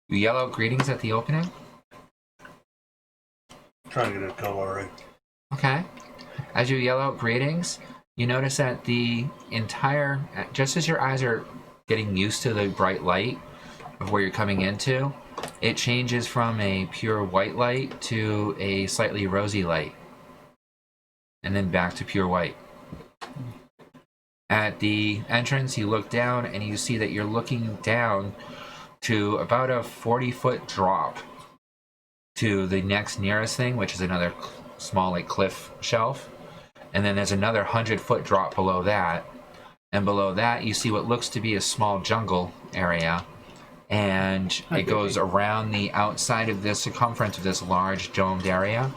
You yell out greetings at the opening? Trying to get a color right. Okay. As you yell out greetings, you notice that the entire, just as your eyes are getting used to the bright light of where you're coming into, it changes from a pure white light to a slightly rosy light. And then back to pure white. At the entrance, you look down and you see that you're looking down to about a 40-foot drop to the next nearest thing, which is another small like cliff shelf. And then there's another 100-foot drop below that. And below that, you see what looks to be a small jungle area. And it goes around the outside of this circumference of this large domed area.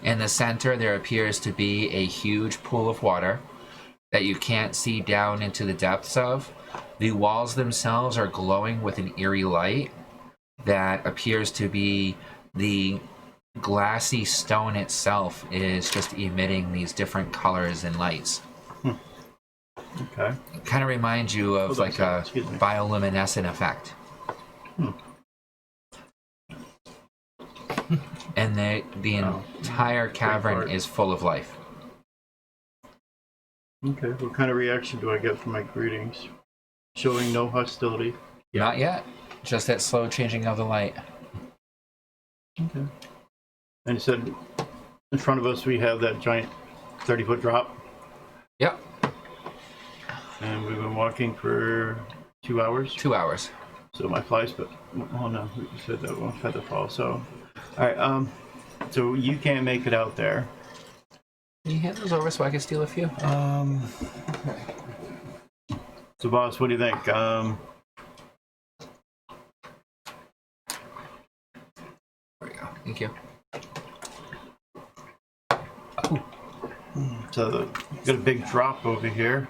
In the center, there appears to be a huge pool of water that you can't see down into the depths of. The walls themselves are glowing with an eerie light that appears to be the glassy stone itself is just emitting these different colors and lights. Okay. It kind of reminds you of Hold on a like second, a excuse me. bioluminescent effect. And the entire cavern part. is full of life. Okay, what kind of reaction do I get from my greetings? Showing no hostility. Not yet. Just that slow changing of the light. Okay. And you said in front of us we have that giant 30-foot drop, Yep. and we've been walking for 2 hours. 2 hours. So my flies, but oh no, we said that won't feather fall. So, all right. So you can't make it out there. Can you hand those over so I can steal a few? So boss, what do you think? There we go. Thank you. So got a big drop over here.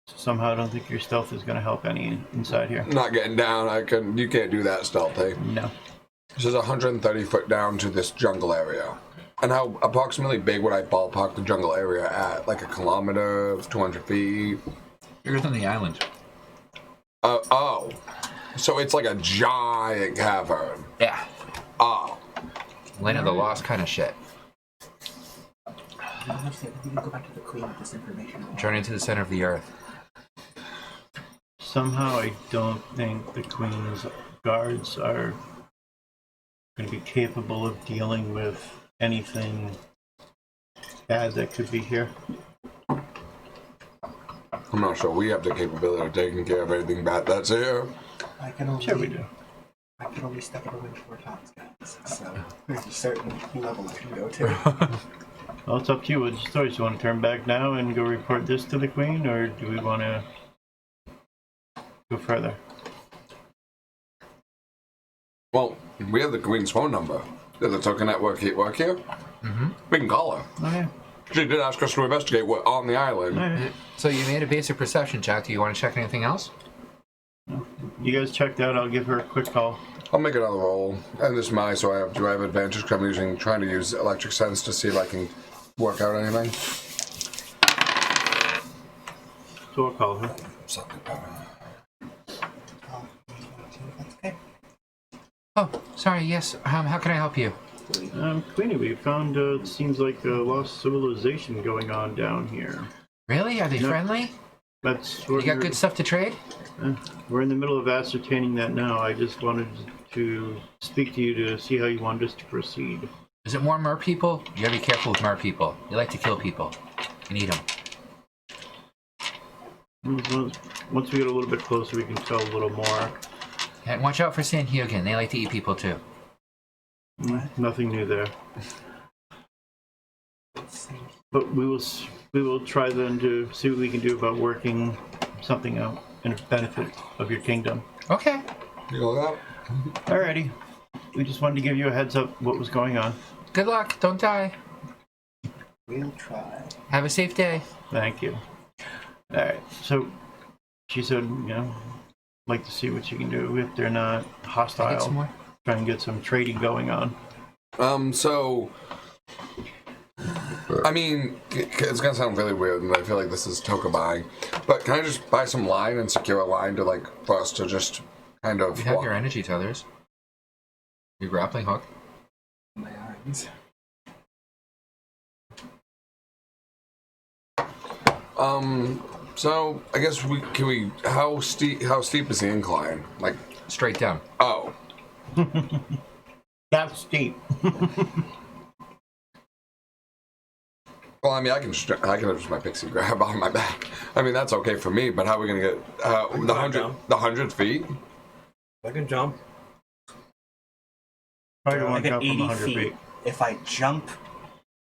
Somehow I don't think your stealth is going to help any inside here. Not getting down. You can't do that stealth thing. No. This is 130 foot down to this jungle area. And how approximately big would I ballpark the jungle area at? Like a kilometer, 200 feet? Bigger than the island. Oh. So it's like a giant cavern. Yeah. Oh. Land of the Lost kind of shit. I understand. We can go back to the queen with this information. Journey to the center of the earth. Somehow I don't think the Queen's guards are going to be capable of dealing with anything bad that could be here. I'm not sure we have the capability of taking care of anything bad that's here. I can only, Sure we do. I can only step away 4 times, guys. So there's a certain level I can go to. Well, it's up to you. What's your choice? You want to turn back now and go report this to the Queen, or do we want to go further? Well, we have the Queen's phone number. Does the Toka network work here? Mm-hmm. We can call her. Okay. She did ask us to investigate what on the island. All right. So you made a basic perception check. Do you want to check anything else? You guys checked out. I'll give her a quick call. I'll make another roll. And this is my, so do I have advantage? Because I'm trying to use electric sense to see if I can work out anything. So I'll call her. Something better. That's okay. Oh, sorry. Yes. How can I help you? Queenie, we found, it seems like a lost civilization going on down here. Really? Are they No. friendly? That's You got good stuff to trade? We're in the middle of ascertaining that now. I just wanted to speak to you to see how you wanted us to proceed. Is it more mer people? You gotta be careful with mer people. They like to kill people. You need them. Once we get a little bit closer, we can tell a little more. And watch out for San Hugan. They like to eat people too. Nothing new there. But we will try then to see what we can do about working something out in benefit of your kingdom. Okay. You go with that? Alrighty. We just wanted to give you a heads up what was going on. Good luck. Don't die. We'll try. Have a safe day. Thank you. Alright, so she said, like to see what you can do if they're not Can I get hostile. some more? Try and get some trading going on. So, I mean, it's gonna sound really weird, and I feel like this is Toka buying, but can I just buy some line and secure a line to, for us to just kind of... You have your energy tethers. Your grappling hook. My arms. So I guess how steep is the incline? Like, Straight down. oh, That's steep. well, I mean, I can just my pixie grab on my back. I mean, that's okay for me, but how are we gonna get the down. 100 feet? I can jump. Probably don't I want to get jump from 80 100 feet. feet. If I jump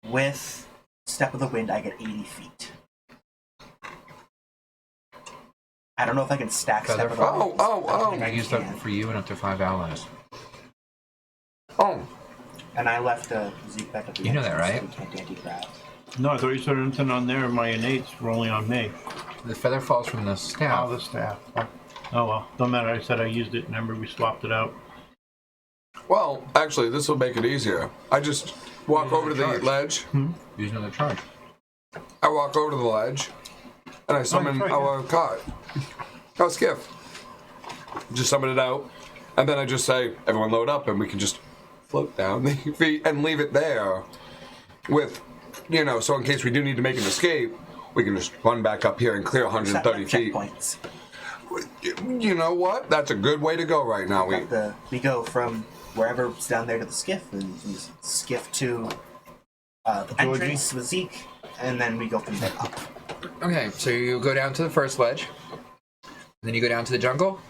with Step of the Wind, I get 80 feet. I don't know if I can stack Feather Step of the fall? Wind. Oh. I used that for you and up to 5 allies. Oh, And I left Zeke back at the You know that, entrance, right? so we can't anti-grab. No, I thought you said anything on there. My innates were only on me. The feather falls from the staff. Oh, the staff. Oh well, don't matter. I said I used it. Remember, we swapped it out. well, actually, this will make it easier. I just walk over to the ledge. Use another charge. I walk over to the ledge, and I summon right, our cart. Our skiff. Just summon it out, and then I just say, everyone load up, and we can just float down the feet and leave it there with, so in case we do need to make an escape, we can just run back up here and clear 130 feet. Checkpoints. You know what? That's a good way to go right now. We go from wherever's down there to the skiff, and from the skiff to the entrance with Zeke, and then we go from there up. Okay, so you go down to the first ledge. Then you go down to the jungle.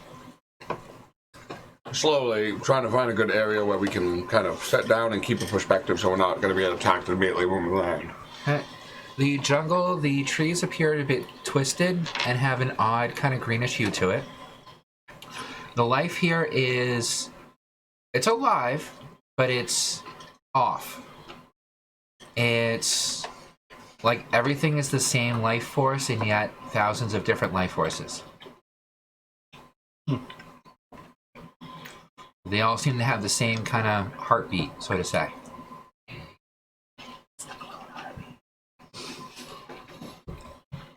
Slowly trying to find a good area where we can kind of set down and keep a perspective so we're not going to be attacked immediately when we land. The jungle, the trees appear a bit twisted and have an odd kind of greenish hue to it. The life here it's alive, but it's off. It's like everything is the same life force and yet thousands of different life forces. They all seem to have the same kind of heartbeat, so to say.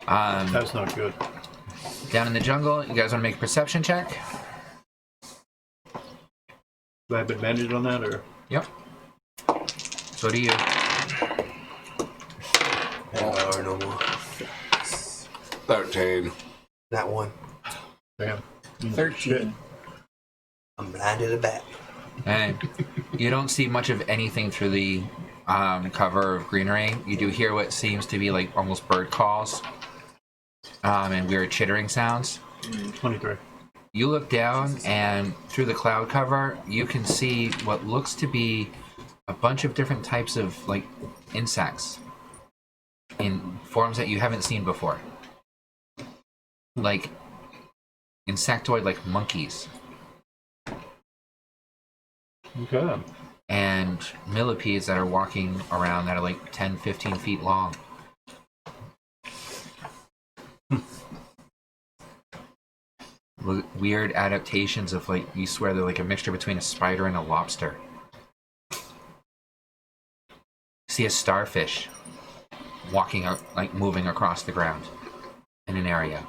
That's not good. Down in the jungle, you guys want to make a perception check? Do I have advantage on that, or? Yep. So do you. Oh, no more. 13. That one. Damn. 13. I'm blinded to bat. And you don't see much of anything through the cover of greenery. You do hear what seems to be like almost bird calls and weird chittering sounds. 23. You look down, and through the cloud cover, you can see what looks to be a bunch of different types of like insects in forms that you haven't seen before. Like insectoid, like monkeys. Okay. And millipedes that are walking around that are like 10, 15 feet long. Weird adaptations of like, you swear they're like a mixture between a spider and a lobster. See a starfish walking out, like moving across the ground in an area.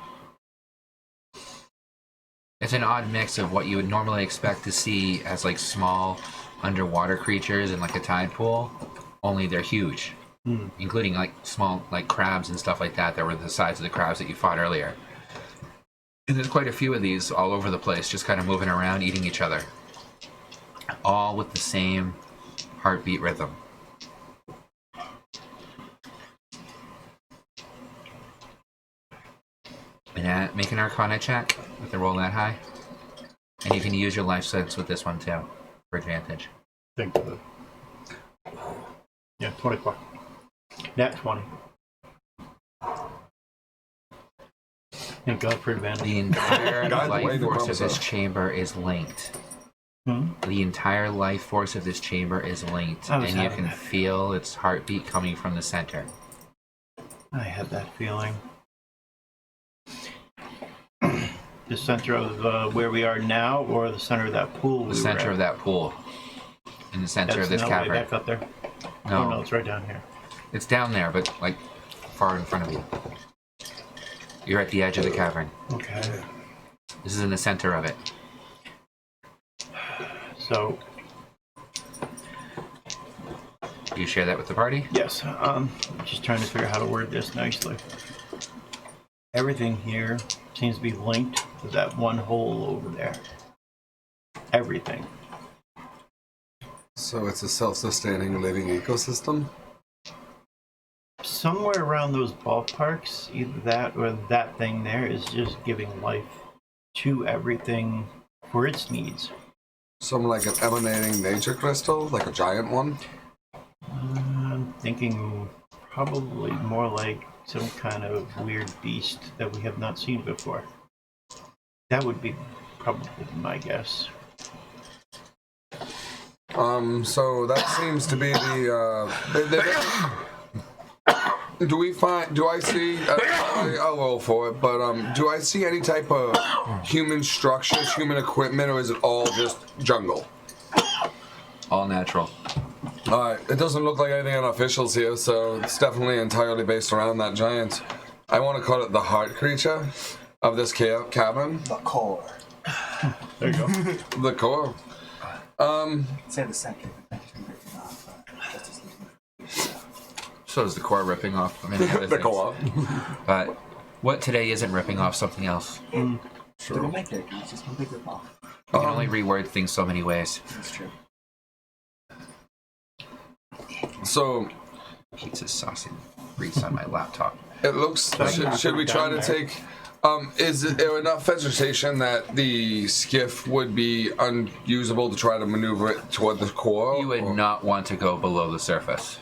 It's an odd mix of what you would normally expect to see as like small underwater creatures in like a tide pool, only they're huge, including like small like crabs and stuff like that were the size of the crabs that you fought earlier. And there's quite a few of these all over the place, just kind of moving around, eating each other, all with the same heartbeat rhythm. And make an Arcana check with the roll that high. And you can use your life sense with this one too, for advantage. Think of it. Yeah, 24. Nat 20. Thank God for advantage. The entire God, the way life the force of bumps this up. chamber is linked. Hmm? The entire life force of this chamber is linked, I was and you having can that. feel its heartbeat coming from the center. I had that feeling. The center of where we are now, or the center of that pool? The center of that pool. In the center of this Way cavern. back up there. No, Oh no, it's right down here. it's down there, but like far in front of you. You're at the edge of the cavern. Okay. This is in the center of it. So Do you share that with the party? yes, just trying to figure out how to word this nicely. Everything here seems to be linked to that one hole over there. Everything. So it's a self-sustaining living ecosystem? Somewhere around those ballparks, either that or that thing there is just giving life to everything for its needs. Some like an emanating nature crystal, like a giant one? I'm thinking probably more like some kind of weird beast that we have not seen before. That would be probably my guess. So that seems to be the, do I see, I'll roll for it, but do I see any type of human structures, human equipment, or is it all just jungle? All natural. Alright, it doesn't look like anything on officials here, so it's definitely entirely based around that giant. I want to call it the heart creature of this cabin. The core. There you go. The core. Say the second. So is the core ripping off many other The things. core. But what today isn't ripping off something else? Do we make it? It's just one big rip off. You can only reword things so many ways. That's true. So Pizza sauce and grease on my laptop. it looks. Should we try to take? Is there enough vegetation that the skiff would be unusable to try to maneuver it toward the core? You would not want to go below the surface.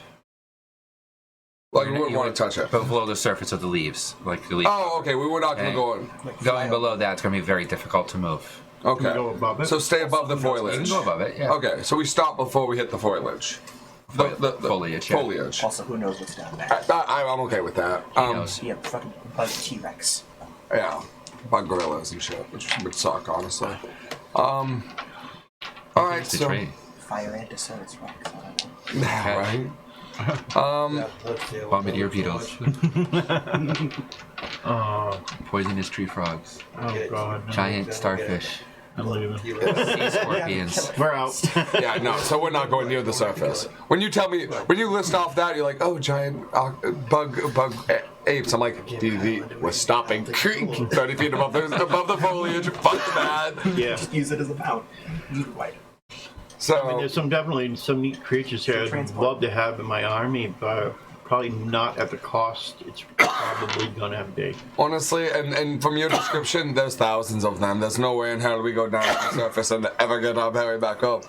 Like we wouldn't want to touch it. But below the surface of the leaves. Like the leaves. Oh, okay. We were not going to go in. Going below that, it's going to be very difficult to move. Okay. Can we go above it? So stay above the You can foliage. go above it, yeah. Okay. So we stop before we hit the foliage. The Foliage, yeah. Foliage. Also, who knows what's down there? I'm okay with that. He knows. Yeah, fucking bug T-Rex. Yeah, about gorillas and shit, which would suck, honestly. All right, It's a so tree. Fire and Desonis rocks. I don't know. right. Bombardier beetles. Oh, Poisonous tree frogs. oh God. No. Giant starfish. I'm leaving. Sea scorpions. We're out. Yeah, no. So we're not going near the surface. When you list off that, you're like, oh, giant bug apes. I'm like, we're stopping 30 feet above the foliage. Fuck that. Yeah. Just use it as a pound. Right. So I mean, there's definitely some neat creatures here I'd love to have in my army, but probably not at the cost it's probably gonna be. honestly, and from your description, there's thousands of them. There's no way in hell we go down to the surface and ever get our way back up.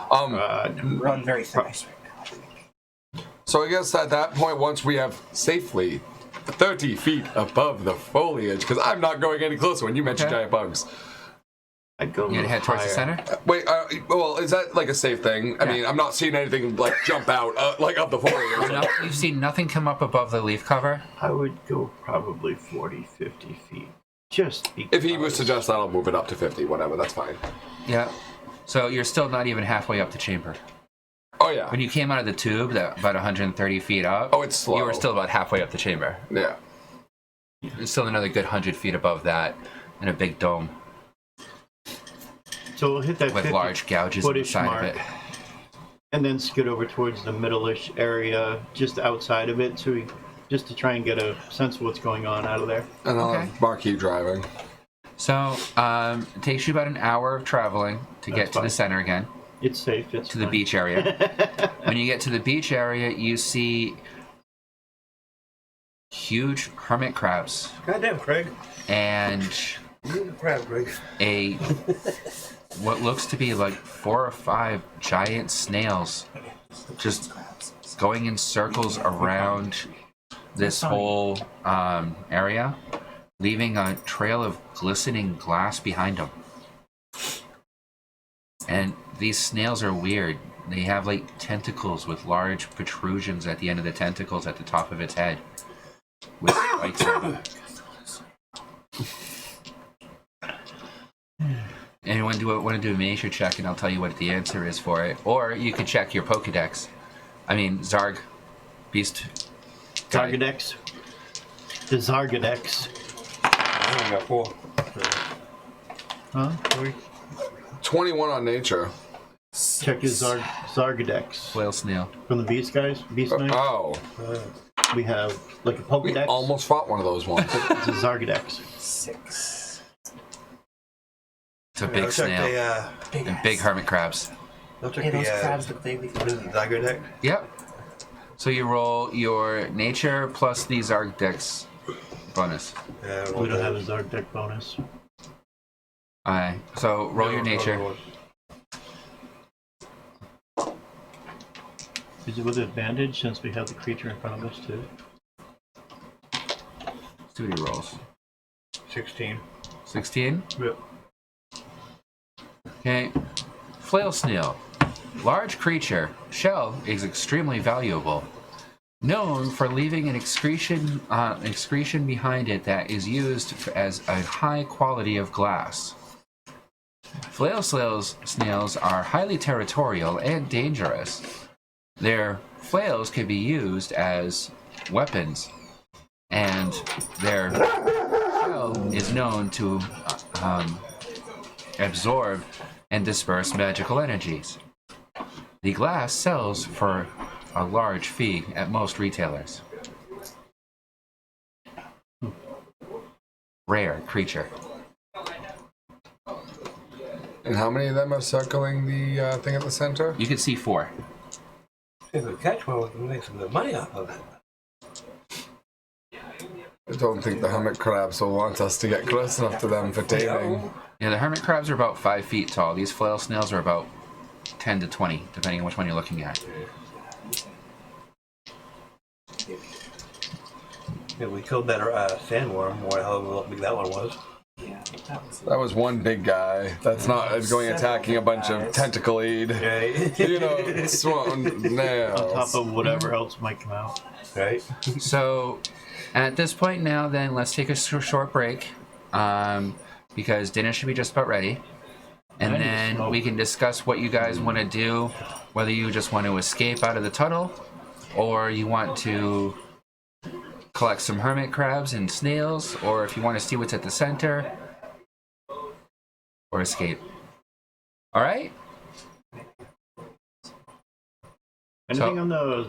We're on very thin ice right now, I think. So I guess at that point, once we have safely 30 feet above the foliage, because I'm not going any closer when you mentioned Okay. giant bugs. I'd go You gonna head towards the higher. center? Wait, well, is that like a safe thing? I mean, I'm not seeing anything like jump out, like up the foliage. No, you've seen nothing come up above the leaf cover. I would go probably 40, 50 feet. Just because. If he would suggest that, I'll move it up to 50, whatever, that's fine. Yeah. So you're still not even halfway up the chamber. Oh, yeah. When you came out of the tube, that about 130 feet up. Oh, it's slow. You were still about halfway up the chamber. Yeah. There's still another good 100 feet above that, in a big dome So we'll hit that with 50 large gouges on the footage side mark, of it. and then skid over towards the middle-ish area, just outside of it, just to try and get a sense of what's going on out of there. And I'll Okay. have Marquis driving. So it takes you about an hour of traveling to get to the fine. center again, It's safe. It's to the fine. beach area. When you get to the beach area, you see huge hermit crabs Goddamn, Craig. and You're the crab, Craig. what looks to be like 4 or 5 giant snails just going in circles around this whole area, leaving a trail of glistening glass behind them. And these snails are weird. They have like tentacles with large protrusions at the end of the tentacles at the top of its head, with spikes on them. Anyone want to do a nature check, and I'll tell you what the answer is for it. Or you could check your Pokedex. I mean, Zarg, Beast. guy. Zargadex. The Zargadex. I only got 4. Huh? 21 on nature. Check his Zargadex. Whale snail. From the Beast guys, Beast Knight, Oh, we have like a we Pokedex. almost fought one of those ones. It's a Zargadex. 6. It's a big snail. And big hermit crabs. I'll check Hey, the, those crabs look vaguely what is it, Zygo deck? Yep. So you roll your nature plus the Zargdex bonus. Yeah, We don't have a Zargadex bonus. Alright. So roll your nature. Is it with advantage since we have the creature in front of us too? Let's see what he rolls. 16. 16? Yep. Okay. Flail snail. Large creature. Shell is extremely valuable. Known for leaving an excretion behind it that is used as a high quality of glass. Flail snails are highly territorial and dangerous. Their flails can be used as weapons, and their shell is known to absorb and disperse magical energies. The glass sells for a large fee at most retailers. Rare creature. And how many of them are circling the thing at the center? You can see 4. If we catch one, we can make some good money off of it. I don't think the hermit crabs will want us to get close enough to them for taming. Yeah, the hermit crabs are about 5 feet tall. These flail snails are about 10 to 20, depending on which one you're looking at. If we killed that sandworm, what the hell big that one was. Yeah, that was. That was one big guy. That's not going attacking a bunch of tentacled, Right? you know, swan nails. On top of whatever else might come out. Right? So, at this point now, then, let's take a short break, because dinner should be just about ready. And I need then smoke. we can discuss what you guys want to do, whether you just want to escape out of the tunnel, or you want to collect some hermit crabs and snails, or if you want to see what's at the center, or escape. All right? Anything So- on the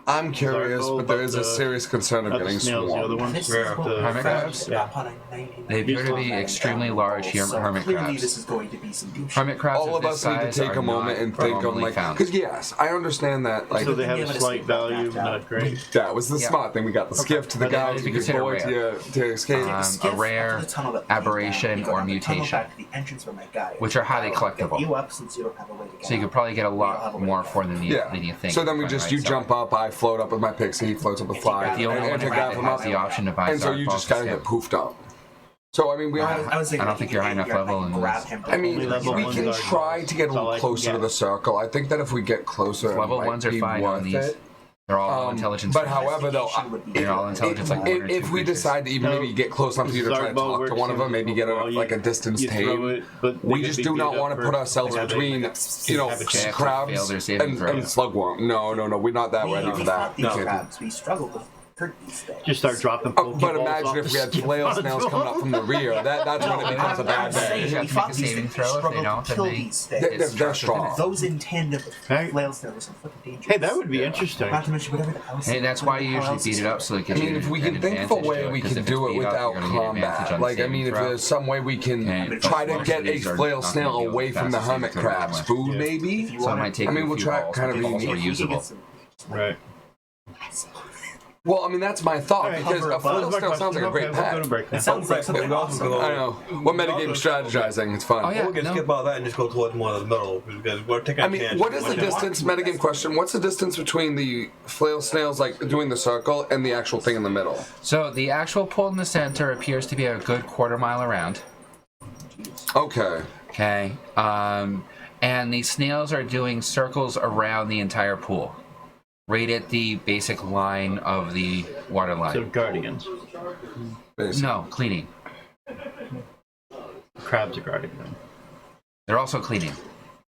I'm curious, Zargo, but there is a but serious concern of not the getting snails, the other swarmed. ones? This Where is what the hermit crabs? Yeah. Upon a 99 They appear to be extremely large so hermit clearly crabs. this is going to be some douche. Hermit crabs All of of this us need to size take are a moment not and think of normally like, found. because yes, I understand that. Like, So they have Yeah, a but slight it's value, backed out. not great. that was the Yeah. smart thing. We got the skiff to the But guy, it'd to be your considered boy, rare. to escape. Skiff a rare up to the tunnel that leads aberration down. You go or down the tunnel mutation, back to the entrance where my guy is. which are highly I'll get collectible. You up since you don't have a way to get So you could out. probably get a You'll lot have a way more to for get out. than you think. So then we Right, just right, you so- jump up, I float up with my pixie, he floats up with fly, The only and one take that that from has up. the option to buy And so you Zarkballs just gotta is get him. poofed up. So I mean, we I have. was thinking I don't if think you you're can high enough get, level like, in grab this. him I mean, Only level we ones can are try yours. to get a That's all little I can closer to get. the circle. I think that if we get closer, it Level might ones are be fine on worth these. it. They're all intelligence. but scores. however, though, Investigation would be They're all good. intelligence like one or two If we creatures. decide to even No, maybe get close enough for you to try to Zarkball talk to works one of them, in maybe get well, like a distance you throw tame. it, but they We could just be do not beat up want to for- put ourselves have a- between, you know, have a chance. They have to crabs fail their saving and throw. slugworm. No, we're not that ready for We that. fought these No. crabs. We struggled with these things. Just start dropping But Pokeballs imagine off if the we had skip flail onto snails them. coming up from the rear. That's when it becomes a bad I'm saying day. You have we to make fought a these saving things. throw. If they Struggled don't, to then kill they- these They're things. they're strong. Those in tandem with Right. flail snails are fucking dangerous. Hey, that would be interesting. Not to mention whatever the else. Hey, that's why you whatever usually else beat is it up so it I gives mean, you if we an can think of a advantage way to it, we 'cause can if do it's it beat up, without you're gonna get advantage combat. on Like, I saving mean, if throw. there's some way we can And try to most get of a these are flail not snail gonna be away as from the fast as hermit saving throw crabs, anyway. food Yeah. maybe? So it might take I mean, you a we'll few try balls, kind but of the balls renew- are usable. Right. Well, I mean, that's my thought, Alright, because cover a above. flail That's my snail sounds like a question. great Okay, we'll go to pet. break now. It sounds like something awesome. I know. We're metagame strategizing, it's fun. Oh, yeah. We can no. skip all that and just go towards more of the middle because we're taking I a mean, chance. what is the We're distance, metagame question, what's the distance between the flail snails, like, doing the circle, and the actual thing in the middle? So the actual pool in the center appears to be a good quarter-mile around. Okay. Okay. And the snails are doing circles around the entire pool, right at the basic line of the water So line. guardians. Basically. No, cleaning. Crabs are guarding them. They're also cleaning.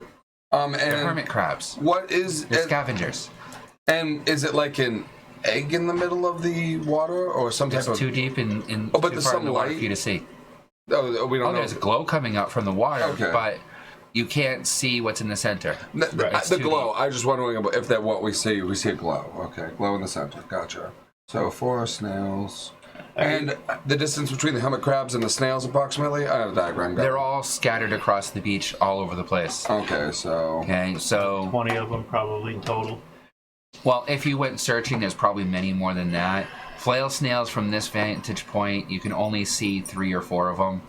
They're And hermit crabs. what is They're it, scavengers. and is it like an egg in the middle of the water, or some type It's of... too deep in Oh, but too there's far in some the water light? for you to see. Oh, we don't Oh, know. there's glow coming up from the water, Okay. but you can't see what's in the center. It's The too glow. deep. I was just wondering about if that what we see. We see a glow. Okay, glow in the center. Gotcha. So 4 snails. And the distance between the hermit crabs and the snails, approximately. I have a diagram. Going. They're all scattered across the beach, all over the place. Okay, so Okay, so 20 of them probably in total. well, if you went searching, there's probably many more than that. Flail snails, from this vantage point, you can only see 3 or 4 of them,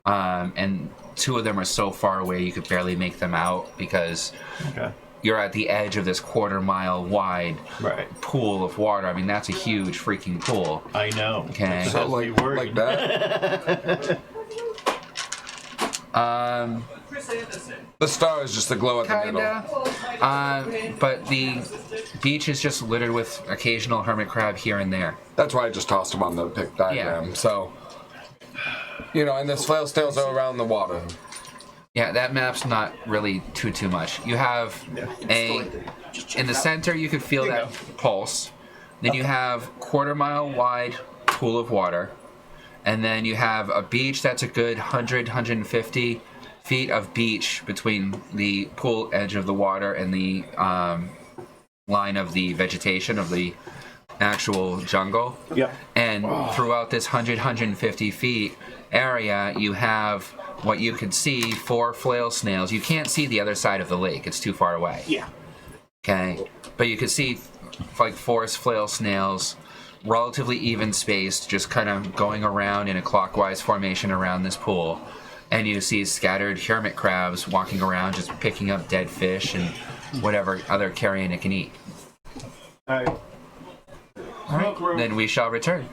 and 2 of them are so far away you could barely make them out because Okay. you're at the edge of this quarter-mile wide Right. pool of water. I mean, that's a huge freaking pool. I know. Okay. That so has me like worried. that. The star is just the glow at the middle. Kinda. But the beach is just littered with occasional hermit crab here and there. That's why I just tossed them on the pic diagram. Yeah. So, you know, and the flail snails are around the water. Yeah, that map's not really too much. You have in the center you could feel that pulse. Then you have quarter-mile wide pool of water. And then you have a beach that's a good 150 feet of beach between the pool edge of the water and the line of the vegetation of the actual jungle. Yep. And throughout this 150 feet area, you have what you could see 4 flail snails. You can't see the other side of the lake. It's too far away. Yeah. Okay. But you could see like 4 flail snails, relatively even spaced, just kind of going around in a clockwise formation around this pool. And you see scattered hermit crabs walking around, just picking up dead fish and whatever other carrion it can eat. All right. Then we shall return.